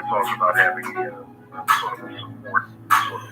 talks about having sort of a support sort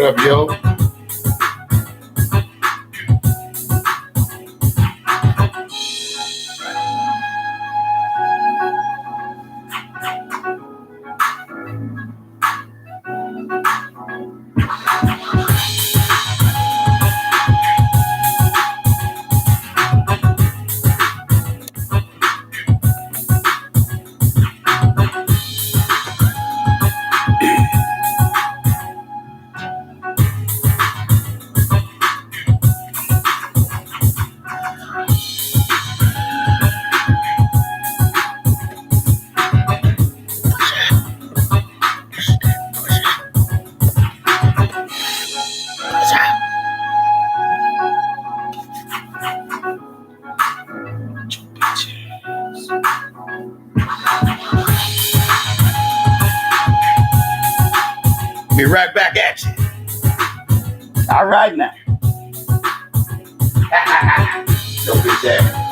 up, yo? Be right back at you. All right now. Don't be sad.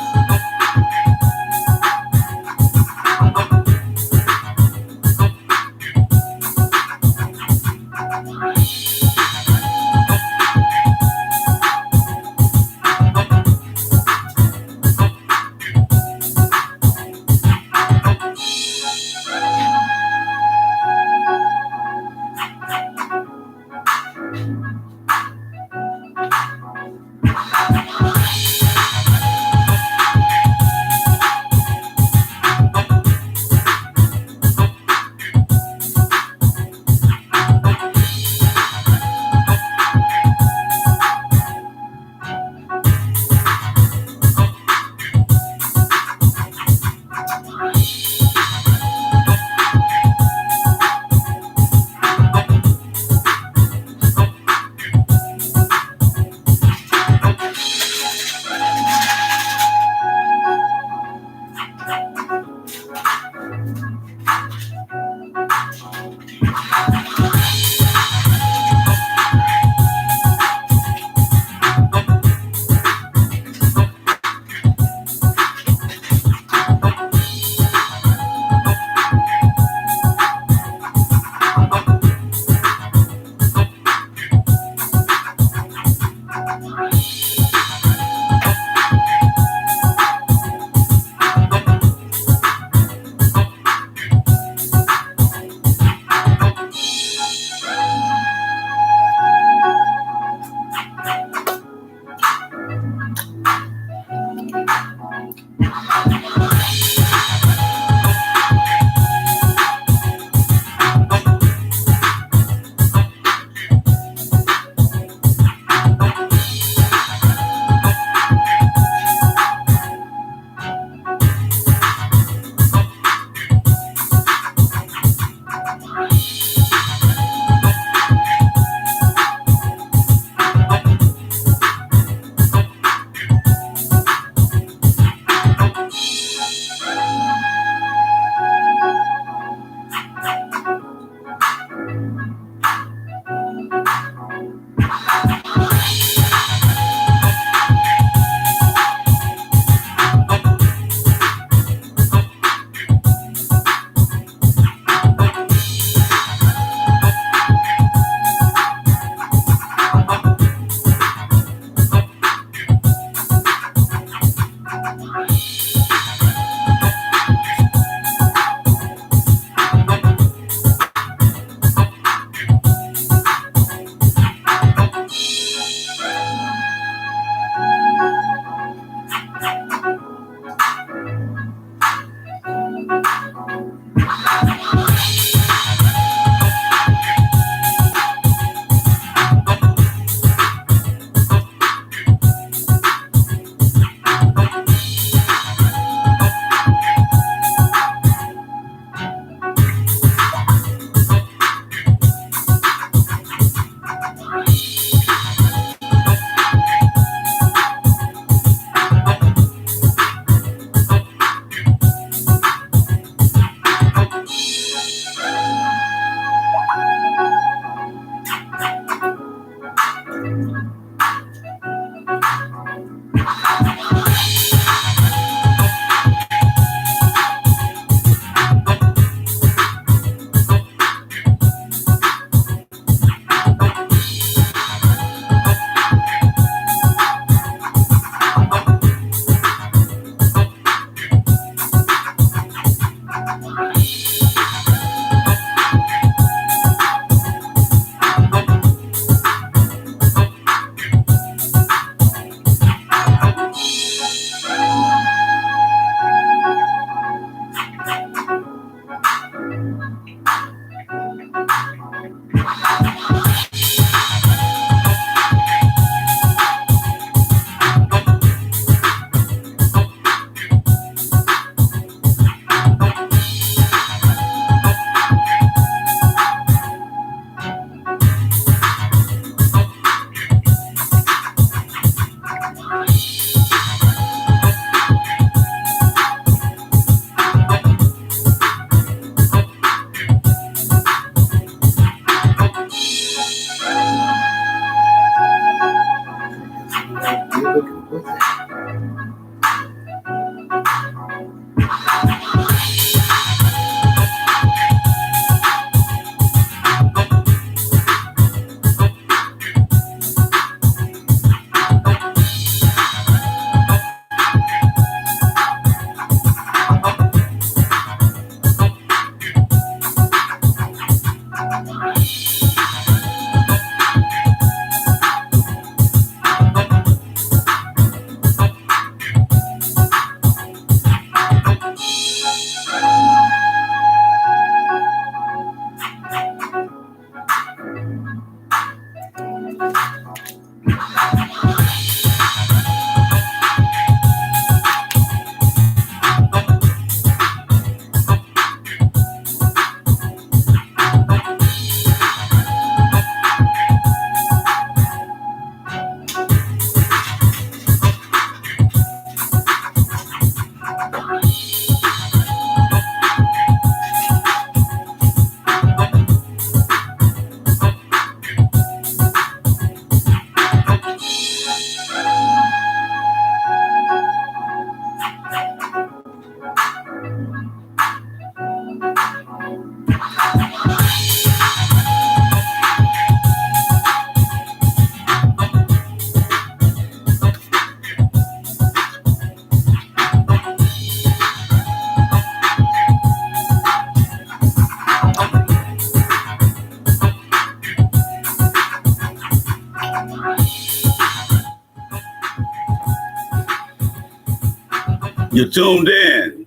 You're tuned in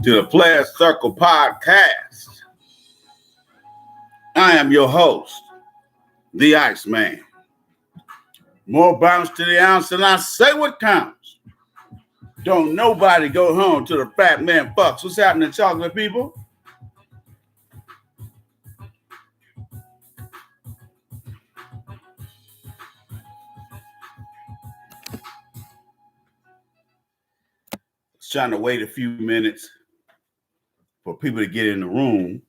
to the Players Circle podcast. I am your host, the Iceman. More bounce to the ounce, and I say what counts. Don't nobody go home till the fat man fucks. What's happening, chocolate people? Trying to wait a few minutes for people to get in the room,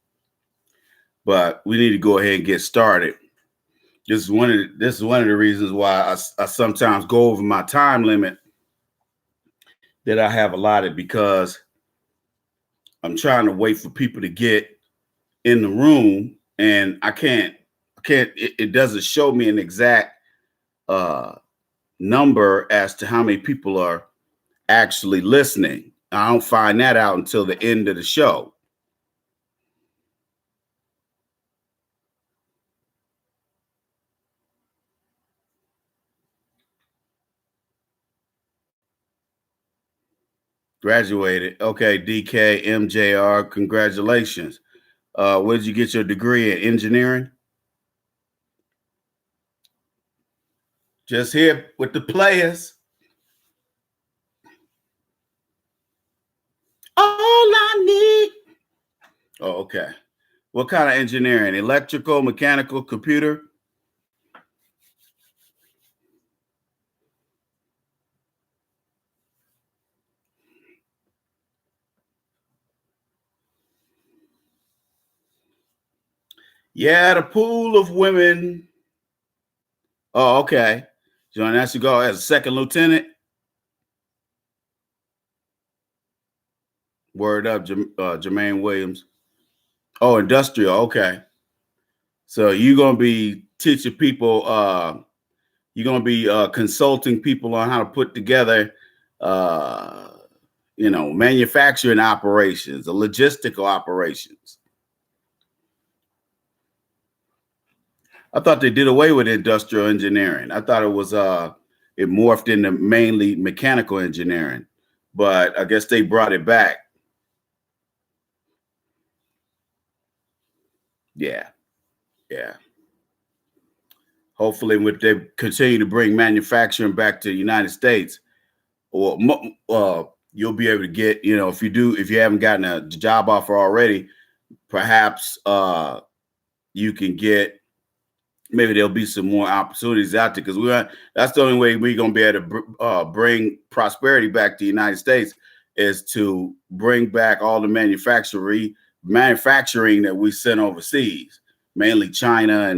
but we need to go ahead and get started. This is one of the reasons why I sometimes go over my time limit that I have allotted, because I'm trying to wait for people to get in the room, and I can't. It doesn't show me an exact number as to how many people are actually listening. I don't find that out until the end of the show. Graduated. Okay, DK, MJR, congratulations. Where did you get your degree in engineering? Just here with the players. All I need. Oh, okay. What kind of engineering? Electrical, mechanical, computer? Yeah, the pool of women. Oh, okay. John, that's to go as a second lieutenant. Word up, Jermaine Williams. Oh, industrial. Okay. So you're going to be teaching people, you're going to be consulting people on how to put together, manufacturing operations, logistical operations. I thought they did away with industrial engineering. I thought it was it morphed into mainly mechanical engineering, but I guess they brought it back. Yeah. Hopefully, when they continue to bring manufacturing back to the United States, or you'll be able to get, if you haven't gotten a job offer already, perhaps you can get. Maybe there'll be some more opportunities out there, because that's the only way we're going to be able to bring prosperity back to the United States, is to bring back all the manufacturing that we sent overseas, mainly China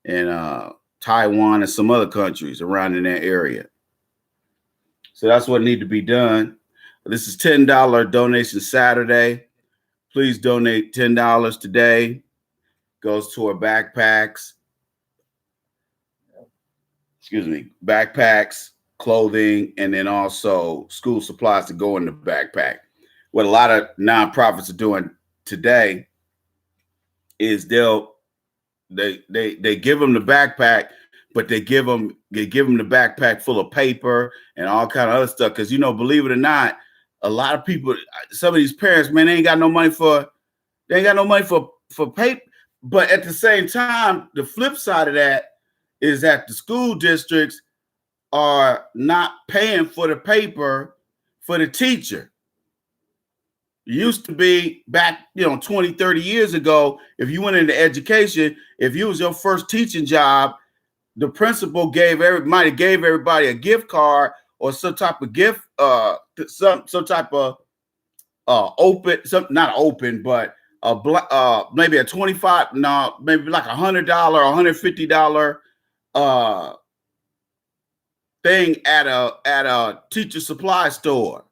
and Taiwan and some other countries around in that area. So that's what needs to be done. This is $10 donation Saturday. Please donate $10 today. Goes toward backpacks. Backpacks, clothing, and then also school supplies to go in the backpack. What a lot of nonprofits are doing today is they give them the backpack, but they give them the backpack full of paper and all kind of other stuff. Because, believe it or not, a lot of people, some of these parents, man, they ain't got no money for paper. But at the same time, the flip side of that is that the school districts are not paying for the paper for the teacher. It used to be back, 20, 30 years ago, if you went into education, if you was your first teaching job, the principal might have gave everybody a gift card or some type of gift, some type of not open, but maybe a $25, no, maybe like $100 or $150 thing at a teacher supply store.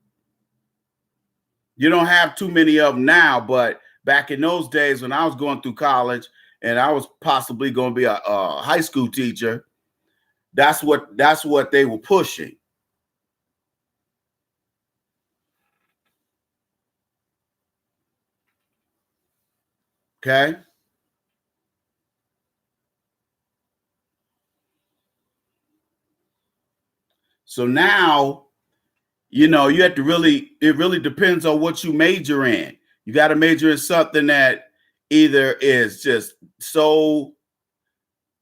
You don't have too many of them now, but back in those days when I was going through college and I was possibly going to be a high school teacher, that's what they were pushing. Okay. So now you know, you have to really, it really depends on what you major in. You got to major in something that either is just so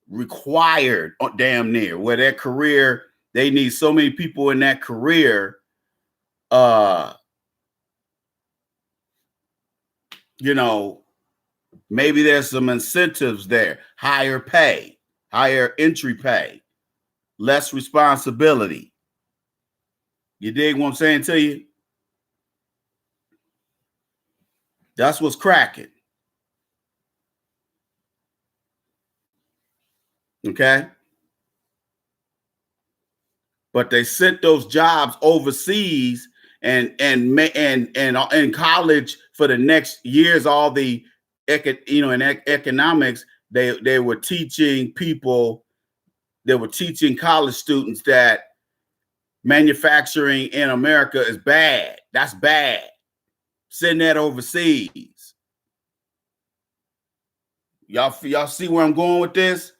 required, damn near, where that career, they need so many people in that career. You know, maybe there's some incentives there, higher pay, higher entry pay, less responsibility. You dig what I'm saying to you? That's what's cracking. Okay. But they sent those jobs overseas and in college for the next years, all the in economics, they were teaching people, they were teaching college students that manufacturing in America is bad. That's bad. Send that overseas. Y'all see where I'm going with this?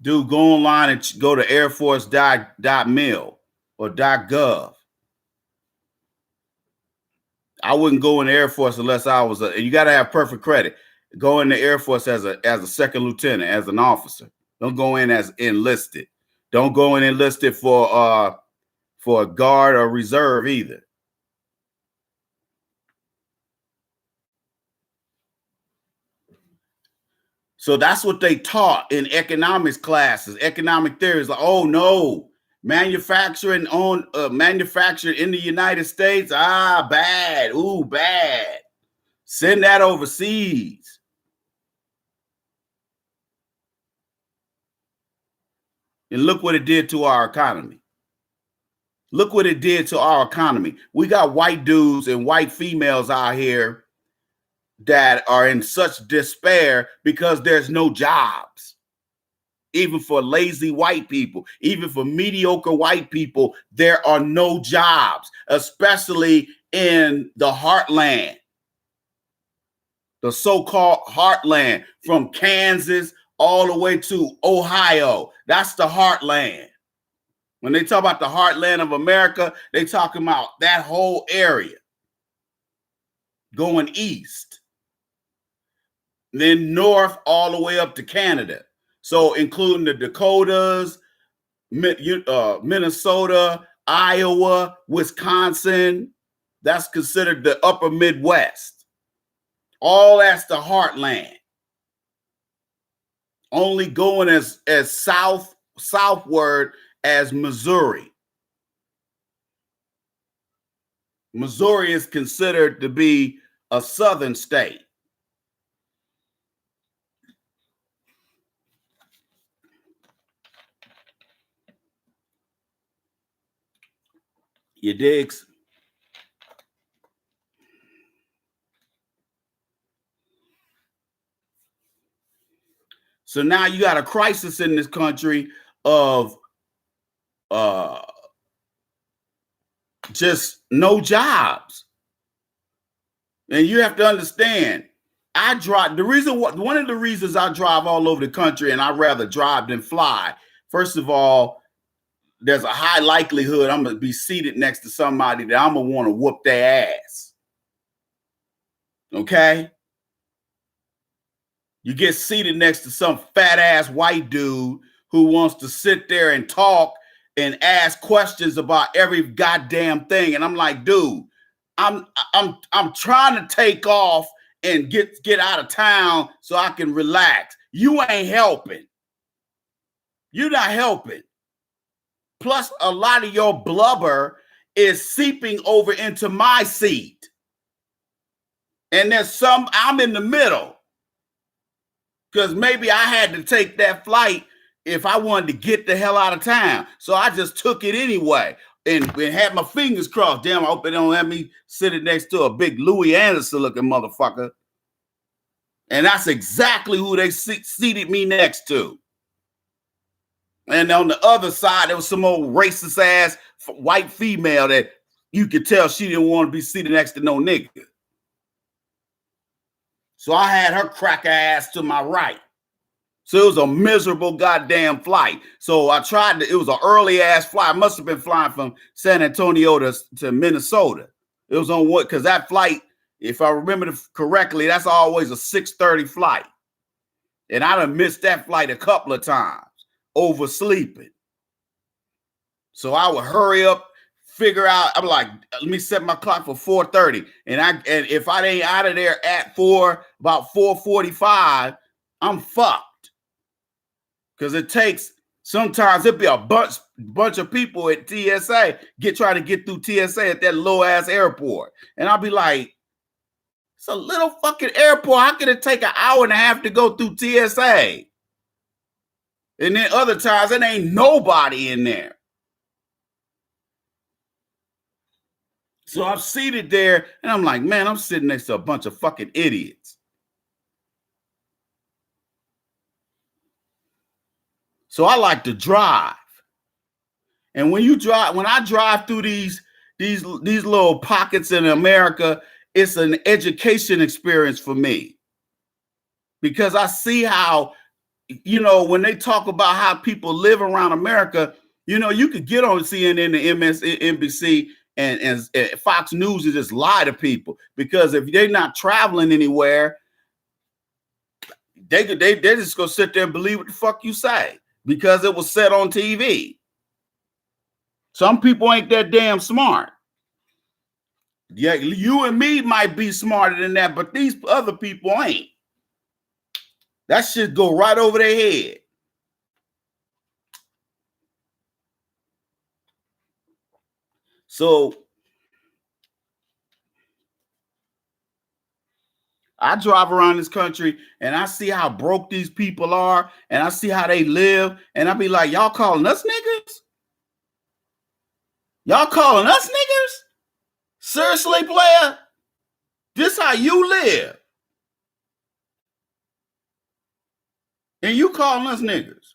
Dude, go online and go to airforce.mil or .gov. I wouldn't go in the Air Force unless I was you got to have perfect credit. Go in the Air Force as a second lieutenant, as an officer. Don't go in as enlisted. Don't go in enlisted for a guard or reserve either. So that's what they taught in economics classes, economic theories. Like, oh no, manufacturing in the United States, bad, ooh, bad. Send that overseas. And look what it did to our economy. Look what it did to our economy. We got white dudes and white females out here that are in such despair because there's no jobs. Even for lazy white people, even for mediocre white people, there are no jobs, especially in the heartland, the so-called heartland, from Kansas all the way to Ohio. That's the heartland. When they talk about the heartland of America, they talking about that whole area going east, then north all the way up to Canada. So including the Dakotas, Minnesota, Iowa, Wisconsin, that's considered the upper Midwest. All that's the heartland. Only going as southward as Missouri. Missouri is considered to be a southern state. You digs? So now you got a crisis in this country of just no jobs. And you have to understand, one of the reasons I drive all over the country, and I'd rather drive than fly. First of all, there's a high likelihood I'm going to be seated next to somebody that I'm going to want to whoop their ass. Okay? You get seated next to some fat ass white dude who wants to sit there and talk and ask questions about every goddamn thing. And I'm like, dude, I'm trying to take off and get out of town so I can relax. You ain't helping. You're not helping. Plus, a lot of your blubber is seeping over into my seat. And I'm in the middle. Because maybe I had to take that flight if I wanted to get the hell out of town. So I just took it anyway and had my fingers crossed. Damn, I hope they don't have me sitting next to a big Louis Anderson looking motherfucker. And that's exactly who they seated me next to. And on the other side, there was some old racist ass white female that you could tell she didn't want to be seated next to no nigga. So I had her cracker ass to my right. So it was a miserable goddamn flight. So I tried to, it was an early ass flight. I must have been flying from San Antonio to Minnesota. It was on what, because that flight, if I remember correctly, that's always a 6:30 flight. And I done missed that flight a couple of times, oversleeping. So I would hurry up, figure out, I'm like, let me set my clock for 4:30. And if I ain't out of there at about 4:45, I'm fucked. Because it takes, sometimes it'll be a bunch of people at TSA trying to get through TSA at that low ass airport. And I'll be like, it's a little fucking airport. How can it take an hour and a half to go through TSA? And then other times, it ain't nobody in there. So I'm seated there, and I'm like, man, I'm sitting next to a bunch of fucking idiots. So I like to drive. And when I drive through these little pockets in America, it's an education experience for me. Because I see how, when they talk about how people live around America, you could get on CNN and MSNBC and Fox News and just lie to people. Because if they're not traveling anywhere, they're just gonna sit there and believe what the fuck you say. Because it was said on TV. Some people ain't that damn smart. Yeah, you and me might be smarter than that, but these other people ain't. That shit go right over their head. So I drive around this country and I see how broke these people are and I see how they live. And I be like, y'all calling us niggas? Y'all calling us niggas? Seriously, player? This how you live. And you calling us niggas.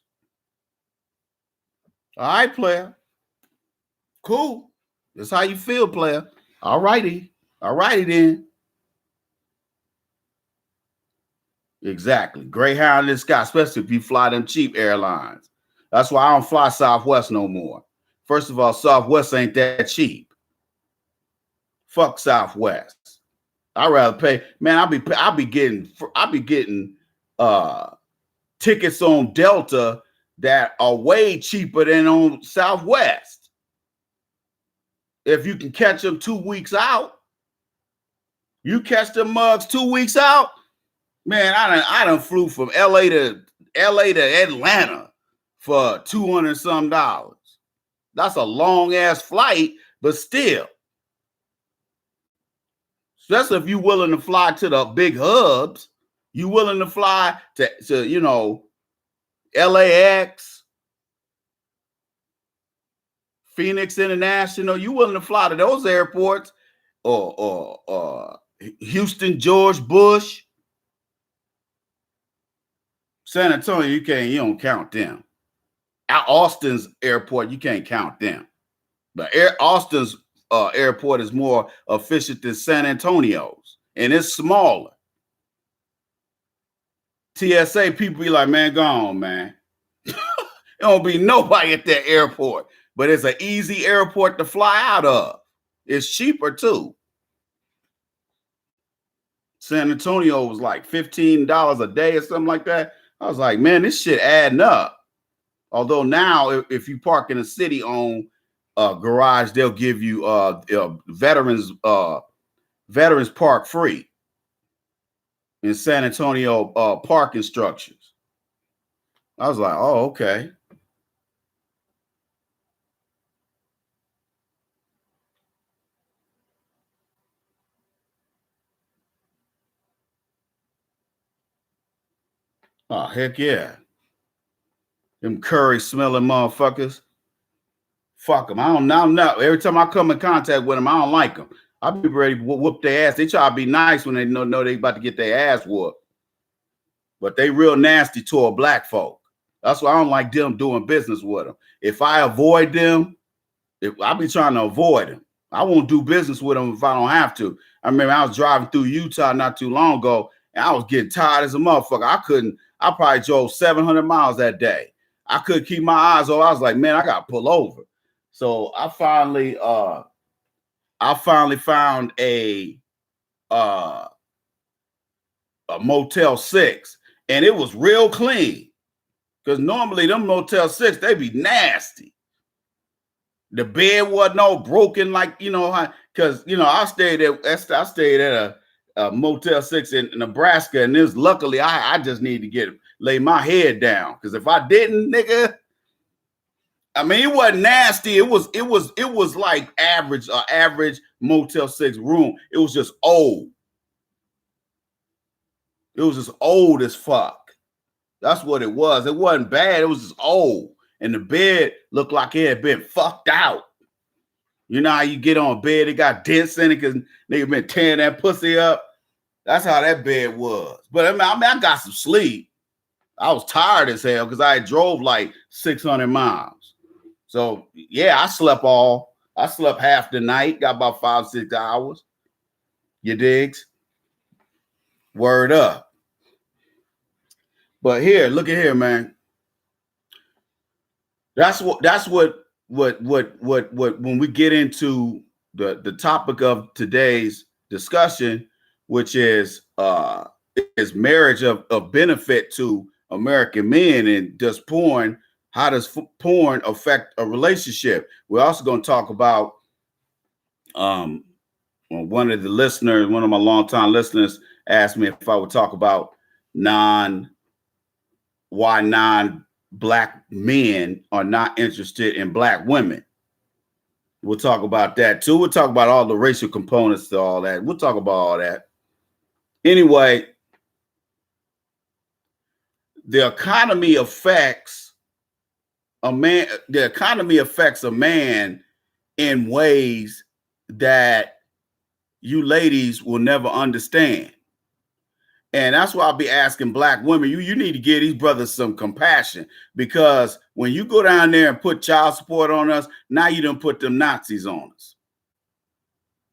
All right, player. Cool. That's how you feel, player. All righty. All righty then. Exactly. Greyhound in the sky, especially if you fly them cheap airlines. That's why I don't fly Southwest no more. First of all, Southwest ain't that cheap. Fuck Southwest. I'd rather pay. Man, I'll be getting tickets on Delta that are way cheaper than on Southwest. If you can catch them 2 weeks out, you catch them mugs 2 weeks out. Man, I done flew from LA to Atlanta for $200 some. That's a long ass flight, but still. Especially if you're willing to fly to the big hubs, you willing to fly to LAX, Phoenix International, you willing to fly to those airports, or Houston, George Bush. San Antonio, you don't count them. At Austin's airport, you can't count them. But Austin's airport is more efficient than San Antonio's, and it's smaller. TSA people be like, man, go on, man. There don't be nobody at that airport, but it's an easy airport to fly out of. It's cheaper too. San Antonio was like $15 a day or something like that. I was like, man, this shit adding up. Although now, if you park in a city-owned garage, they'll give you veterans park free in San Antonio parking structures. I was like, oh, okay. Oh, heck yeah. Them curry smelling motherfuckers. Fuck them. I don't know. Every time I come in contact with them, I don't like them. I be ready to whoop their ass. They try to be nice when they know they about to get their ass whooped. But they real nasty toward black folk. That's why I don't like them doing business with them. If I avoid them, I be trying to avoid them. I won't do business with them if I don't have to. I remember I was driving through Utah not too long ago, and I was getting tired as a motherfucker. I probably drove 700 miles that day. I couldn't keep my eyes open. I was like, man, I got to pull over. So I finally found a Motel 6, and it was real clean. Because normally them Motel 6, they be nasty. The bed wasn't all broken, like, you know, because, you know, I stayed at a Motel 6 in Nebraska, and this luckily I just need to lay my head down, because if I didn't, nigga, I mean, it wasn't nasty. It was like average Motel 6 room. It was just old. It was just old as fuck. That's what it was. It wasn't bad. It was just old. And the bed looked like it had been fucked out. You know how you get on bed, it got dents in it because they been tearing that pussy up. That's how that bed was. But I mean, I got some sleep. I was tired as hell because I drove like 600 miles. So yeah, I slept half the night, got about 5-6 hours. You digs? Word up. But here, look at here, man. That's what when we get into the topic of today's discussion, which is marriage of benefit to American men, and does porn, how does porn affect a relationship? We're also going to talk about one of my longtime listeners asked me if I would talk about why non-black men are not interested in black women. We'll talk about that too. We'll talk about all the racial components to all that. We'll talk about all that. Anyway, the economy affects a man. The economy affects a man in ways that you ladies will never understand. And that's why I'll be asking black women, you need to give these brothers some compassion, because when you go down there and put child support on us, now you don't put them Nazis on us.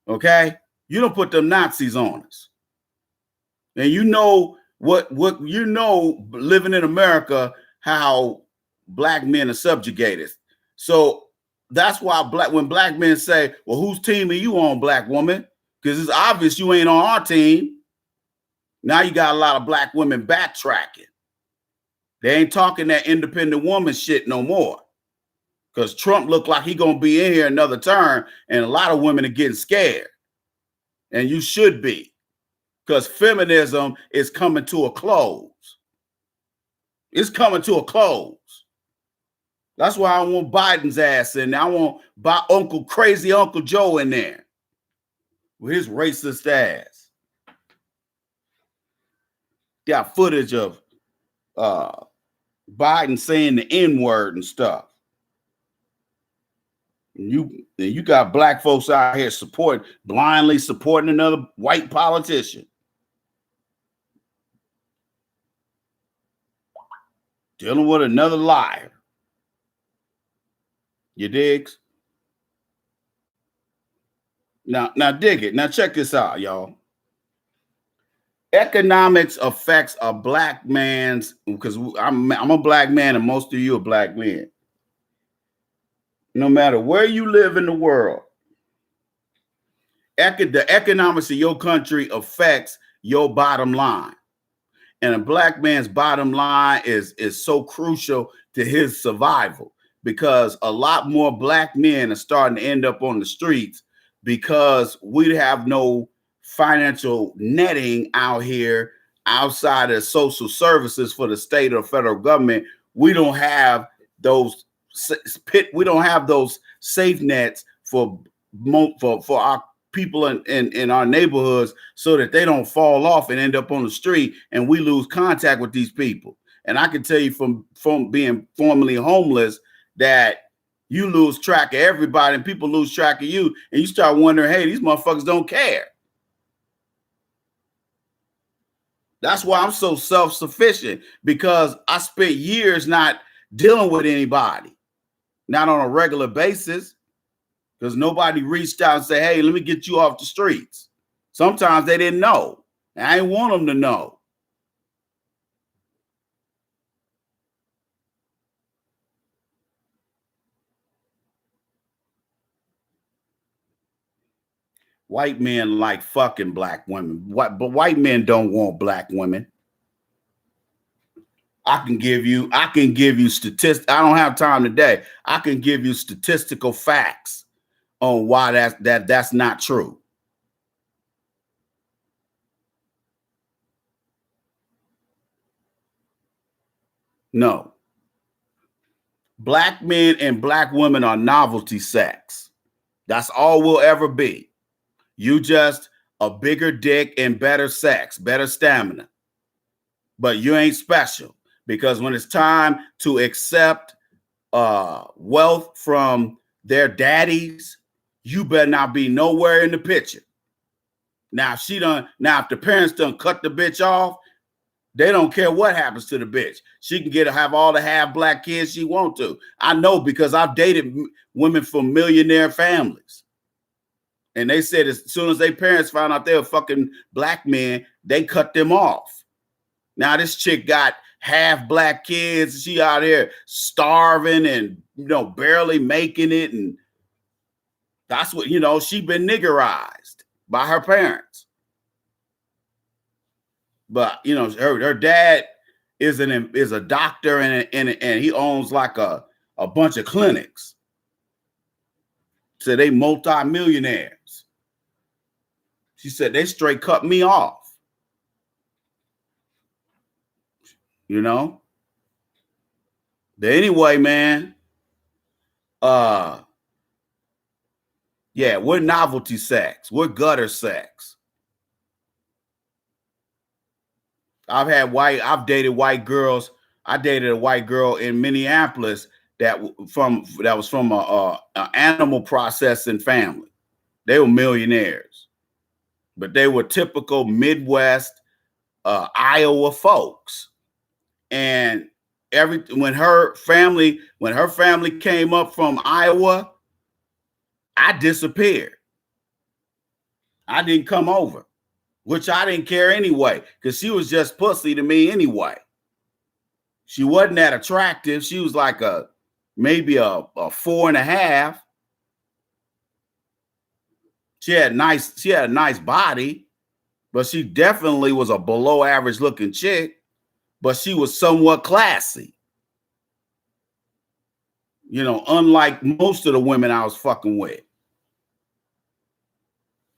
Okay? You don't put them Nazis on us. And you know what you know, living in America, how black men are subjugated. So that's why when black men say, well, whose team are you on, black woman? Because it's obvious you ain't on our team. Now you got a lot of black women backtracking. They ain't talking that independent woman shit no more. Because Trump looked like he gonna be in here another term, and a lot of women are getting scared. And you should be. Because feminism is coming to a close. It's coming to a close. That's why I want Biden's ass in there. I want crazy Uncle Joe in there with his racist ass. Got footage of Biden saying the N-word and stuff. And you got black folks out here blindly supporting another white politician. Dealing with another liar. You digs? Now dig it. Now check this out, y'all. Economics affects a black man's, because I'm a black man and most of you are black men. No matter where you live in the world, the economics of your country affects your bottom line. And a black man's bottom line is so crucial to his survival, because a lot more black men are starting to end up on the streets because we have no financial netting out here outside of social services for the state or federal government. We don't have those safe nets for our people in our neighborhoods, so that they don't fall off and end up on the street and we lose contact with these people. And I can tell you from being formerly homeless that you lose track of everybody and people lose track of you, and you start wondering, hey, these motherfuckers don't care. That's why I'm so self-sufficient, because I spent years not dealing with anybody, not on a regular basis, because nobody reached out and said, hey, let me get you off the streets. Sometimes they didn't know. And I didn't want them to know. White men like fucking black women. But white men don't want black women. I can give you statistics. I don't have time today. I can give you statistical facts on why that's not true. No. Black men and black women are novelty sex. That's all we'll ever be. You just a bigger dick and better sex, better stamina. But you ain't special, because when it's time to accept wealth from their daddies, you better not be nowhere in the picture. Now, if the parents done cut the bitch off, they don't care what happens to the bitch. She can have all the half black kids she want to. I know, because I've dated women from millionaire families. And they said as soon as their parents found out they were fucking black men, they cut them off. Now this chick got half black kids. She out here starving and, barely making it. And that's what, she been niggerized by her parents. But, her dad is a doctor and he owns like a bunch of clinics. So they multi-millionaires. She said they straight cut me off. But anyway, man, yeah, we're novelty sex. We're gutter sex. I've dated white girls. I dated a white girl in Minneapolis that was from a animal processing family. They were millionaires, but they were typical Midwest Iowa folks. And when her family came up from Iowa, I disappeared. I didn't come over, which I didn't care anyway, because she was just pussy to me anyway. She wasn't that attractive. She was like maybe a 4.5. She had a nice body, but she definitely was a below average looking chick. But she was somewhat classy. Unlike most of the women I was fucking with.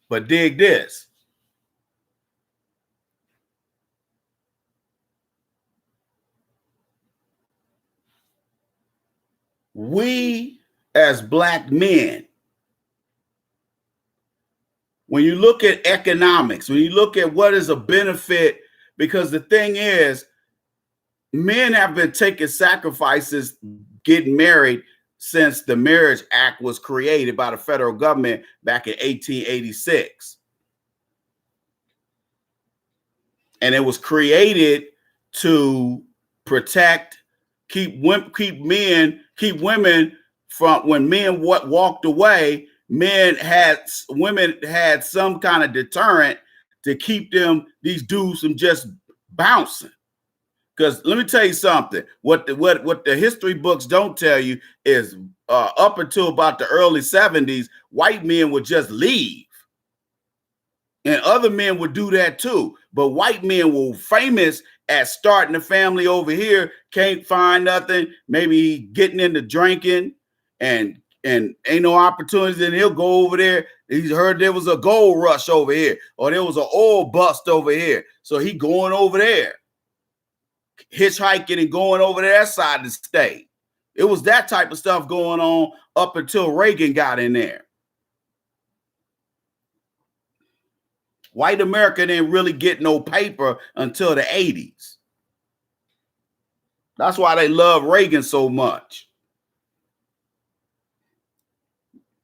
But dig this. We as black men, when you look at economics, when you look at what is a benefit, because the thing is, men have been taking sacrifices getting married since the Marriage Act was created by the federal government back in 1886. And it was created to protect, keep women from, when men walked away, women had some kind of deterrent to keep these dudes from just bouncing. Because let me tell you something. What the history books don't tell you is up until about the early 70s, white men would just leave. And other men would do that too. But white men were famous at starting a family over here, can't find nothing, maybe getting into drinking and ain't no opportunities, and he'll go over there. He's heard there was a gold rush over here, or there was an oil bust over here. So he going over there, hitchhiking and going over to that side of the state. It was that type of stuff going on up until Reagan got in there. White America didn't really get no paper until the 80s. That's why they love Reagan so much.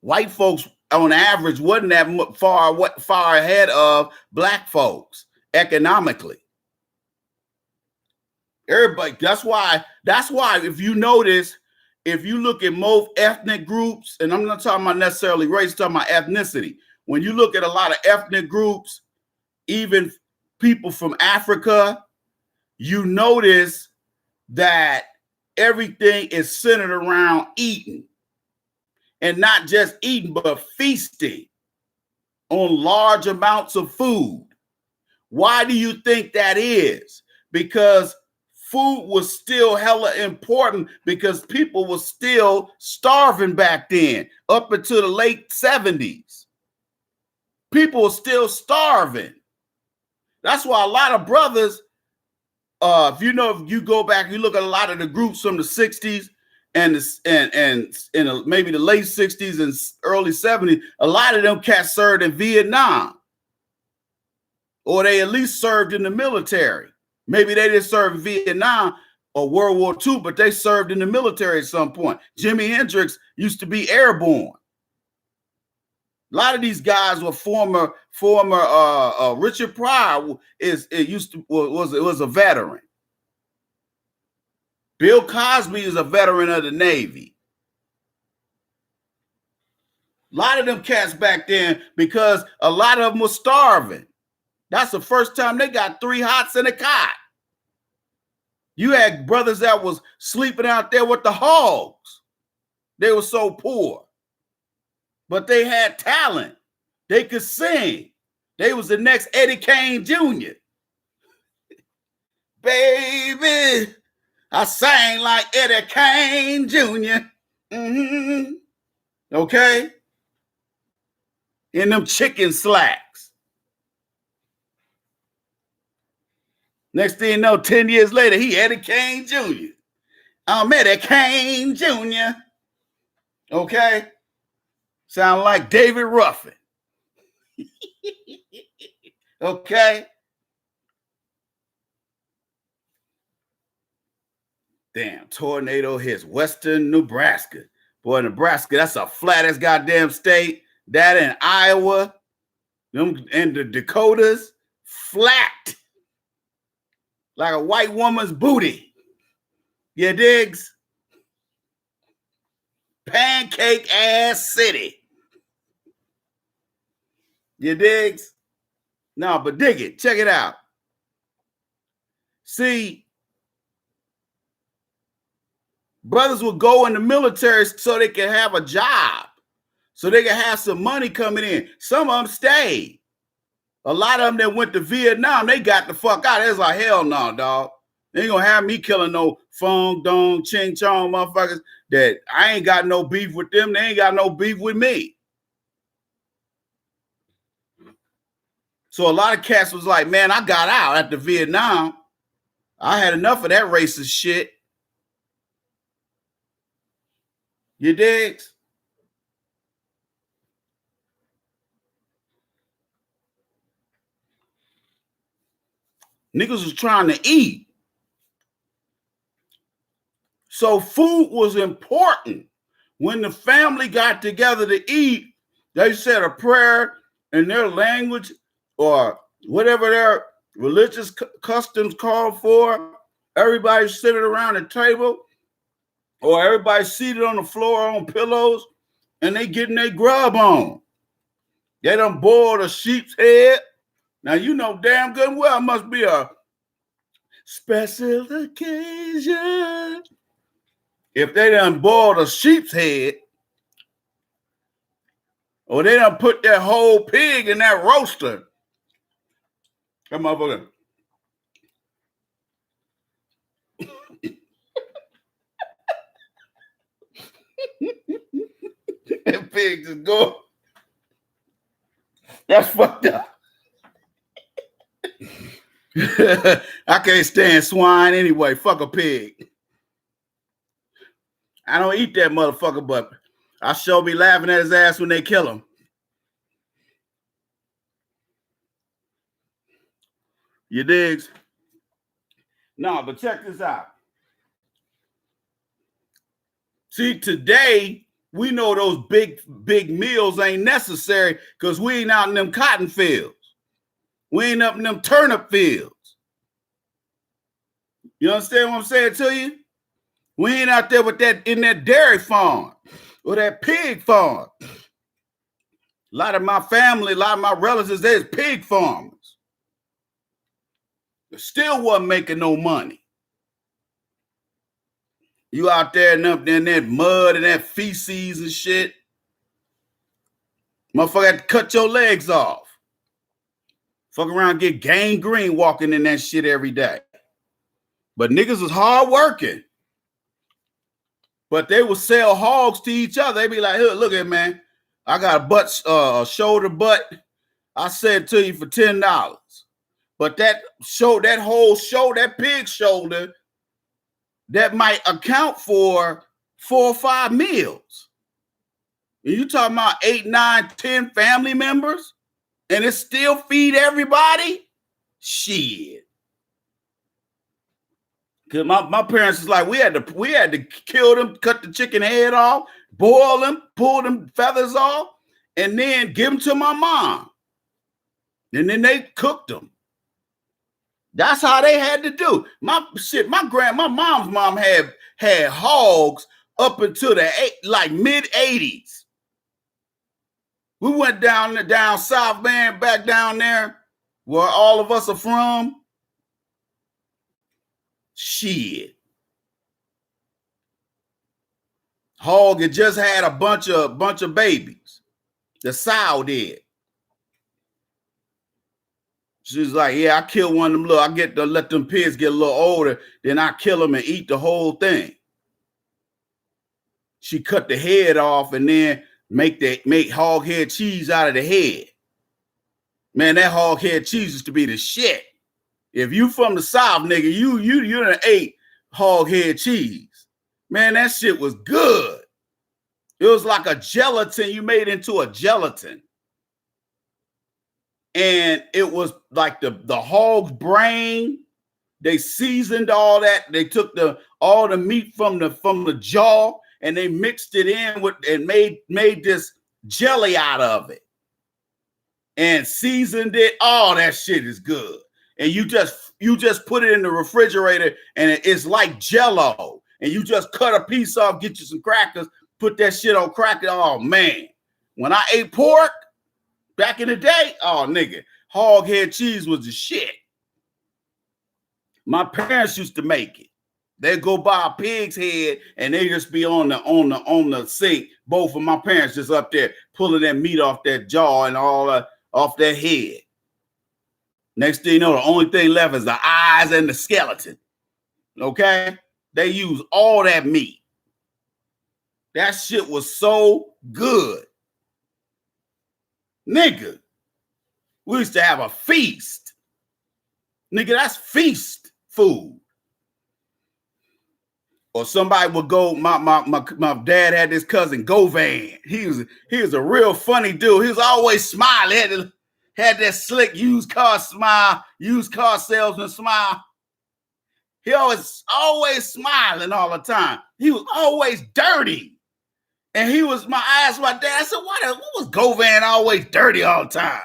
White folks, on average, wasn't that far ahead of black folks economically. Everybody, that's why if you notice, if you look at most ethnic groups, and I'm not talking about necessarily race, I'm talking about ethnicity. When you look at a lot of ethnic groups, even people from Africa, you notice that everything is centered around eating. And not just eating, but feasting on large amounts of food. Why do you think that is? Because food was still hella important because people were still starving back then, up until the late 70s. People were still starving. That's why a lot of brothers, if you go back, you look at a lot of the groups from the 60s and maybe the late 60s and early 70s, a lot of them cats served in Vietnam. Or they at least served in the military. Maybe they didn't serve in Vietnam or World War II, but they served in the military at some point. Jimi Hendrix used to be airborne. A lot of these guys were former Richard Pryor was a veteran. Bill Cosby is a veteran of the Navy. A lot of them cats back then, because a lot of them were starving. That's the first time they got 3 hots in a cot. You had brothers that was sleeping out there with the hogs. They were so poor. But they had talent. They could sing. They was the next Eddie Kane Jr. Baby, I sang like Eddie Kane Jr. Mm-hmm. Okay? In them chicken slacks. Next thing you know, 10 years later, he Eddie Kane Jr. I'm Eddie Kane Jr. Okay? Sound like David Ruffin. Okay? Damn, tornado hits western Nebraska. Boy, Nebraska, that's a flattest goddamn state. That in Iowa, them and the Dakotas, flat. Like a white woman's booty. You digs? Pancake ass city. You digs? No, but dig it. Check it out. See, brothers would go in the military so they can have a job, so they can have some money coming in. Some of them stayed. A lot of them that went to Vietnam, they got the fuck out. It's like, hell no, dog. They ain't gonna have me killing no Fong Dong Ching Chong motherfuckers that I ain't got no beef with them. They ain't got no beef with me. So a lot of cats was like, man, I got out after Vietnam. I had enough of that racist shit. You digs? Niggas was trying to eat. So food was important. When the family got together to eat, they said a prayer in their language or whatever their religious customs called for. Everybody sitting around the table or everybody seated on the floor on pillows and they getting their grub on. They done boiled a sheep's head. Now, you know damn good and well it must be a special occasion. If they done boiled a sheep's head, or they done put that whole pig in that roaster. That motherfucker. That pig just go. That's fucked up. I can't stand swine anyway. Fuck a pig. I don't eat that motherfucker, but I sure be laughing at his ass when they kill him. You digs? No, but check this out. See, today, we know those big meals ain't necessary because we ain't out in them cotton fields. We ain't up in them turnip fields. You understand what I'm saying to you? We ain't out there with that in that dairy farm or that pig farm. A lot of my family, a lot of my relatives, there's pig farmers. They still wasn't making no money. You out there in that mud and that feces and shit. Motherfucker had to cut your legs off. Fuck around, get gangrene walking in that shit every day. But niggas was hard working. But they would sell hogs to each other. They be like, hey, look at man, I got a shoulder butt. I said to you for $10. But that whole show, that pig shoulder, that might account for 4 or 5 meals. And you talking about 8, 9, 10 family members, and it still feed everybody? Shit. Cause my parents was like, we had to kill them, cut the chicken head off, boil them, pull them feathers off, and then give them to my mom. And then they cooked them. That's how they had to do. My mom's mom had hogs up until the mid 80s. We went down south, man, back down there where all of us are from. Shit. Hog had just had a bunch of babies. The sow did. She's like, yeah, I kill one of them I get to let them pigs get a little older, then I kill them and eat the whole thing. She cut the head off and then make hog head cheese out of the head. Man, that hog head cheese used to be the shit. If you from the South, nigga, you done ate hog head cheese. Man, that shit was good. It was like a gelatin. You made into a gelatin. And it was like the hog's brain. They seasoned all that. They took all the meat from the jaw and they mixed it in with and made this jelly out of it. And seasoned it. All that shit is good. And you just put it in the refrigerator and it's like Jell-O. And you just cut a piece off, get you some crackers, put that shit on crackers. Oh man. When I ate pork back in the day, oh nigga, hog head cheese was the shit. My parents used to make it. They'd go buy a pig's head and they just be on the sink. Both of my parents just up there pulling that meat off that jaw and all off that head. Next thing you know, the only thing left is the eyes and the skeleton. Okay? They use all that meat. That shit was so good. Nigga, we used to have a feast. Nigga, that's feast food. Or somebody would go, my dad had this cousin, Govan. He was a real funny dude. He was always smiling. Had that slick used car smile, used car salesman smile. He always smiling all the time. He was always dirty. And I asked my dad, I said, what was Govan always dirty all the time?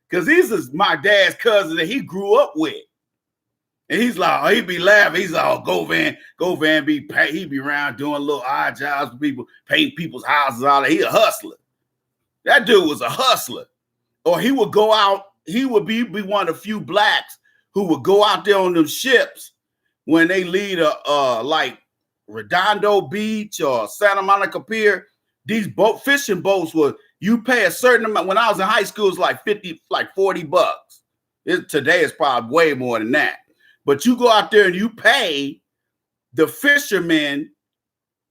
Because he's my dad's cousin that he grew up with. And he's like, oh, he'd be laughing. He's like, oh, Govan he'd be around doing little odd jobs for people, painting people's houses, all that. He a hustler. That dude was a hustler. Or he would go out, he would be one of the few blacks who would go out there on them ships when they leave like Redondo Beach or Santa Monica Pier. These fishing boats you pay a certain amount. When I was in high school, it was like $40. Today it's probably way more than that. But you go out there and you pay the fishermen.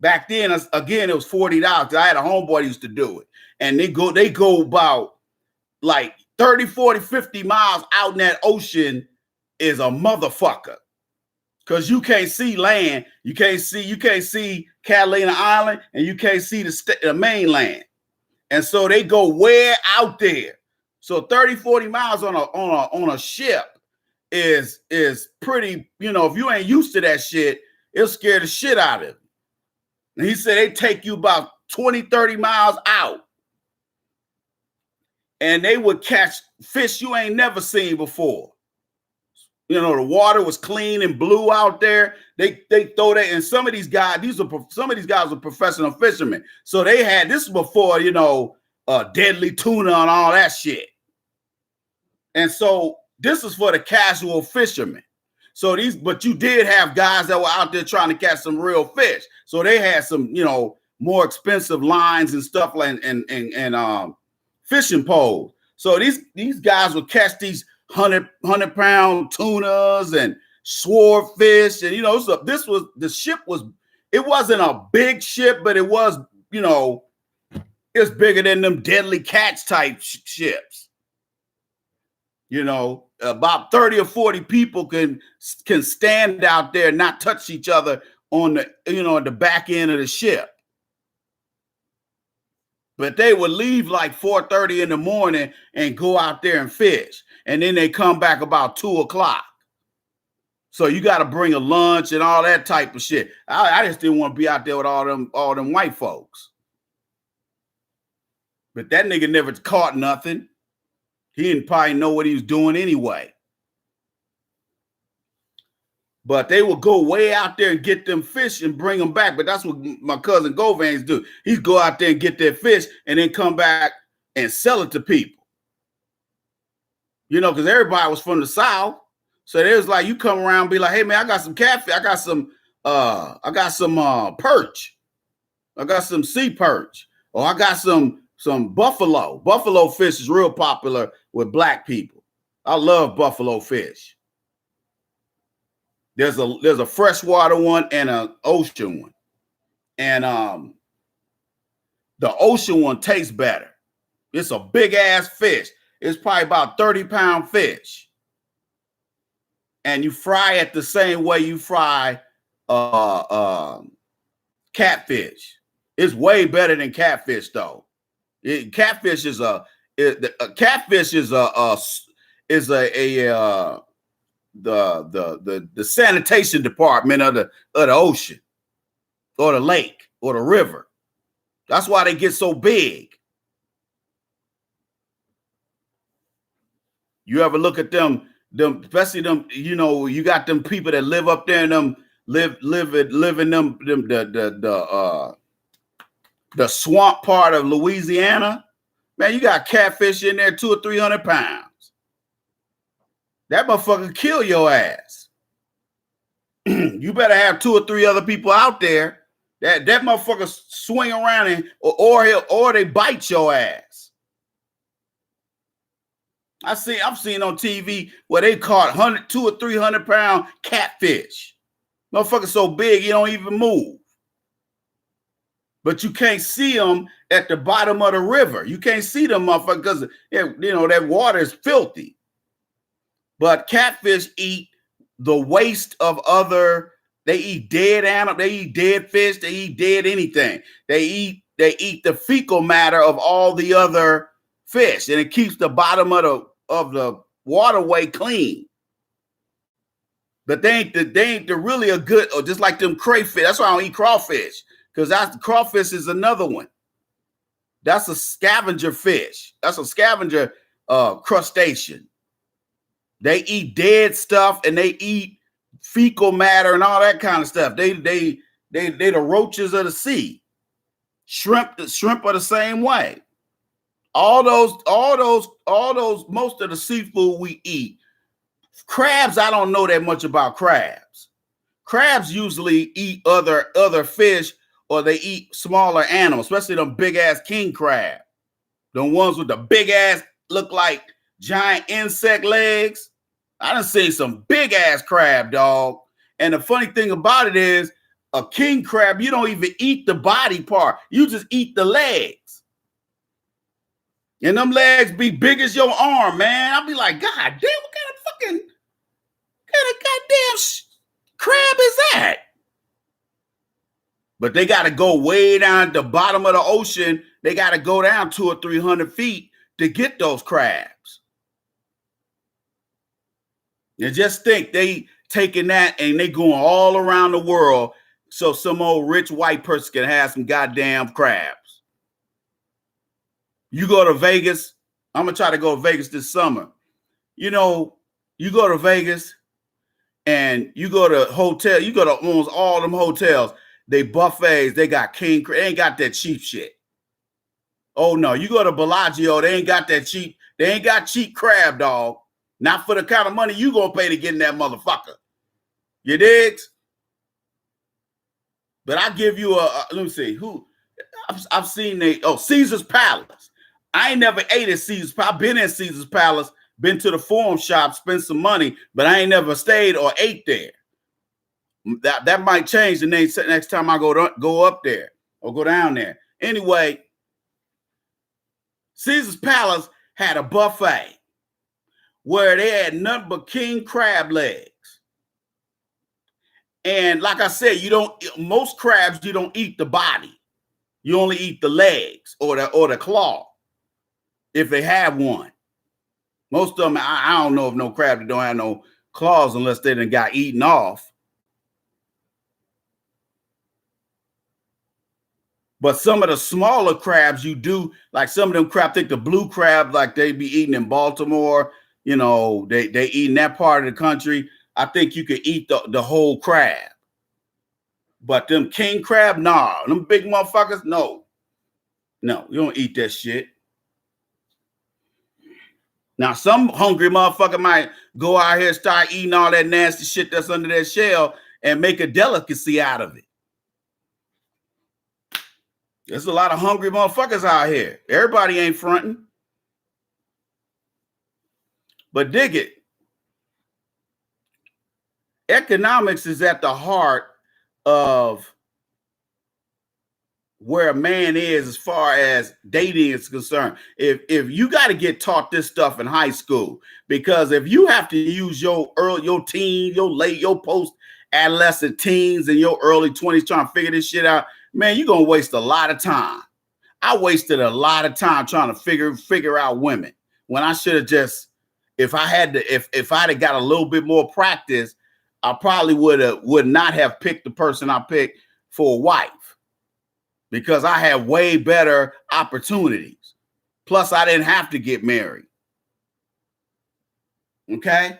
Back then, again, it was $40. I had a homeboy who used to do it. And they go about like 30, 40, 50 miles out in that ocean is a motherfucker. Because you can't see land. You can't see Catalina Island, and you can't see the mainland. And so they go way out there. So 30, 40 miles on a ship is pretty, if you ain't used to that shit, it'll scare the shit out of you. And he said they take you about 20, 30 miles out. And they would catch fish you ain't never seen before. The water was clean and blue out there. They throw that, and some of these guys were professional fishermen. So they had this before, deadly tuna and all that shit. And so this is for the casual fishermen. But you did have guys that were out there trying to catch some real fish. So they had some, more expensive lines and stuff like and fishing poles. So these guys would catch these 100-pound tunas and swordfish, and the ship was, it wasn't a big ship, but it was, it's bigger than them Deadly Catch type ships. About 30 or 40 people can stand out there and not touch each other on the, at the back end of the ship. But they would leave like 4:30 in the morning and go out there and fish. And then they come back about 2 o'clock. So you got to bring a lunch and all that type of shit. I just didn't want to be out there with all them white folks. But that nigga never caught nothing. He didn't probably know what he was doing anyway. But they would go way out there and get them fish and bring them back. But that's what my cousin Govan's do. He'd go out there and get their fish and then come back and sell it to people. Because everybody was from the South. So it was like, you come around and be like, hey man, I got some catfish. I got some perch. I got some sea perch. Or I got some buffalo. Buffalo fish is real popular with black people. I love buffalo fish. There's a freshwater one and an ocean one. And the ocean one tastes better. It's a big ass fish. It's probably about 30-pound fish. And you fry it the same way you fry catfish. It's way better than catfish though. Catfish is the sanitation department of the ocean or the lake or the river. That's why they get so big. You ever look at them, especially them, you got them people that live up there and them live in them the swamp part of Louisiana. Man, you got catfish in there 200 or 300 pounds. That motherfucker kill your ass. You better have 2 or 3 other people out there that motherfucker swing around and or they bite your ass. I've seen on TV where they caught 200 or 300 pound catfish. Motherfucker so big he don't even move. But you can't see them at the bottom of the river. You can't see them motherfuckers because that water is filthy. But catfish eat the waste of they eat dead animals, they eat dead fish, they eat dead anything. They eat the fecal matter of all the other fish, and it keeps the bottom of the waterway clean. But they ain't really a good, or just like them crayfish. That's why I don't eat crawfish, because crawfish is another one. That's a scavenger fish. That's a scavenger crustacean. They eat dead stuff and they eat fecal matter and all that kind of stuff. They the roaches of the sea. Shrimp are the same way. All those, most of the seafood we eat. Crabs, I don't know that much about crabs. Crabs usually eat other fish, or they eat smaller animals, especially them big ass king crab. The ones with the big ass, look like giant insect legs. I done seen some big ass crab, dog. And the funny thing about it is, a king crab, you don't even eat the body part. You just eat the legs. And them legs be big as your arm, man. I'll be like, God damn, what kind of goddamn crab is that? But they got to go way down at the bottom of the ocean. They got to go down 200 or 300 feet to get those crabs. And just think, they taking that and they going all around the world so some old rich white person can have some goddamn crabs. You go to Vegas. I'm going to try to go to Vegas this summer. You go to Vegas and you go to hotel. You go to almost all them hotels. They buffets. They got king crab. They ain't got that cheap shit. Oh, no. You go to Bellagio. They ain't got that cheap. They ain't got cheap crab, dog. Not for the kind of money you gonna pay to get in that motherfucker. You digs? But I give you let me see who I've seen. Caesar's Palace. I ain't never ate at Caesar's Palace. I've been in Caesar's Palace, been to the Forum shop, spent some money, but I ain't never stayed or ate there. That might change the next time I go up there or go down there. Anyway, Caesar's Palace had a buffet where they had nothing but king crab legs. And like I said, most crabs, you don't eat the body. You only eat the legs or the claw if they have one. Most of them, I don't know of no crab that don't have no claws unless they done got eaten off. But some of the smaller crabs you do, like some of them crab, I think the blue crab, like they be eating in Baltimore, you know, they eat in that part of the country. I think you could eat the whole crab. But them king crab, nah. Them big motherfuckers, no. No, you don't eat that shit. Now, some hungry motherfucker might go out here and start eating all that nasty shit that's under that shell and make a delicacy out of it. There's a lot of hungry motherfuckers out here. Everybody ain't fronting. But dig it. Economics is at the heart of where a man is as far as dating is concerned. If you got to get taught this stuff in high school, because if you have to use your teen, your post-adolescent teens and your early 20s trying to figure this shit out, man, you're going to waste a lot of time. I wasted a lot of time trying to figure out women when I should have just, if I'd have got a little bit more practice, I probably would not have picked the person I picked for a wife, because I had way better opportunities. Plus, I didn't have to get married. Okay?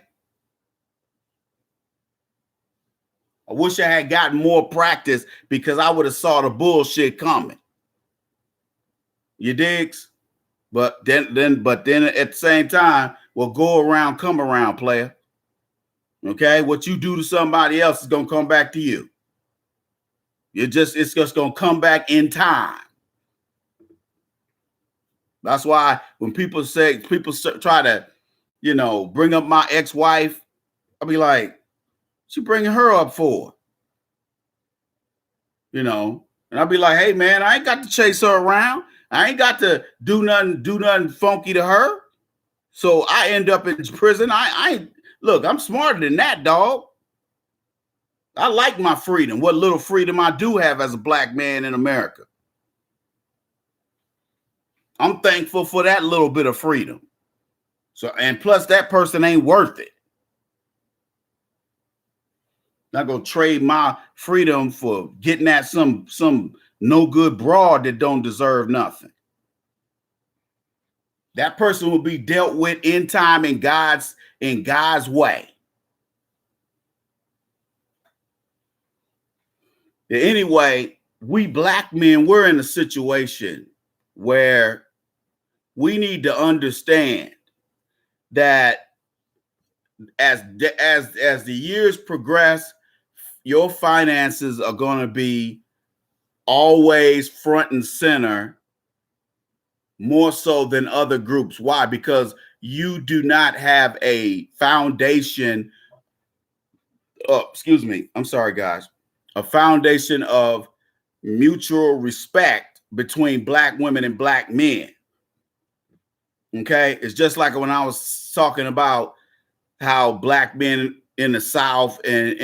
I wish I had gotten more practice, because I would have saw the bullshit coming. You digs? But then at the same time, well, go around, come around, player. Okay? What you do to somebody else is gonna come back to you. It's just gonna come back in time. That's why when people try to, you know, bring up my ex-wife, I'll be like, she bringing her up for? You know, and I'll be like, hey man, I ain't got to chase her around. I ain't got to do nothing funky to her. So I end up in prison. Look, I'm smarter than that, dog. I like my freedom, what little freedom I do have as a black man in America. I'm thankful for that little bit of freedom. So, and plus that person ain't worth it. Not gonna trade my freedom for getting at some no good broad that don't deserve nothing. That person will be dealt with in time in God's way. Anyway, we black men, we're in a situation where we need to understand that as the years progress, your finances are going to be always front and center, more so than other groups. Why? Because you do not have a foundation. Oh, excuse me. I'm sorry, guys. A foundation of mutual respect between black women and black men. Okay, it's just like when I was talking about how black men in the South and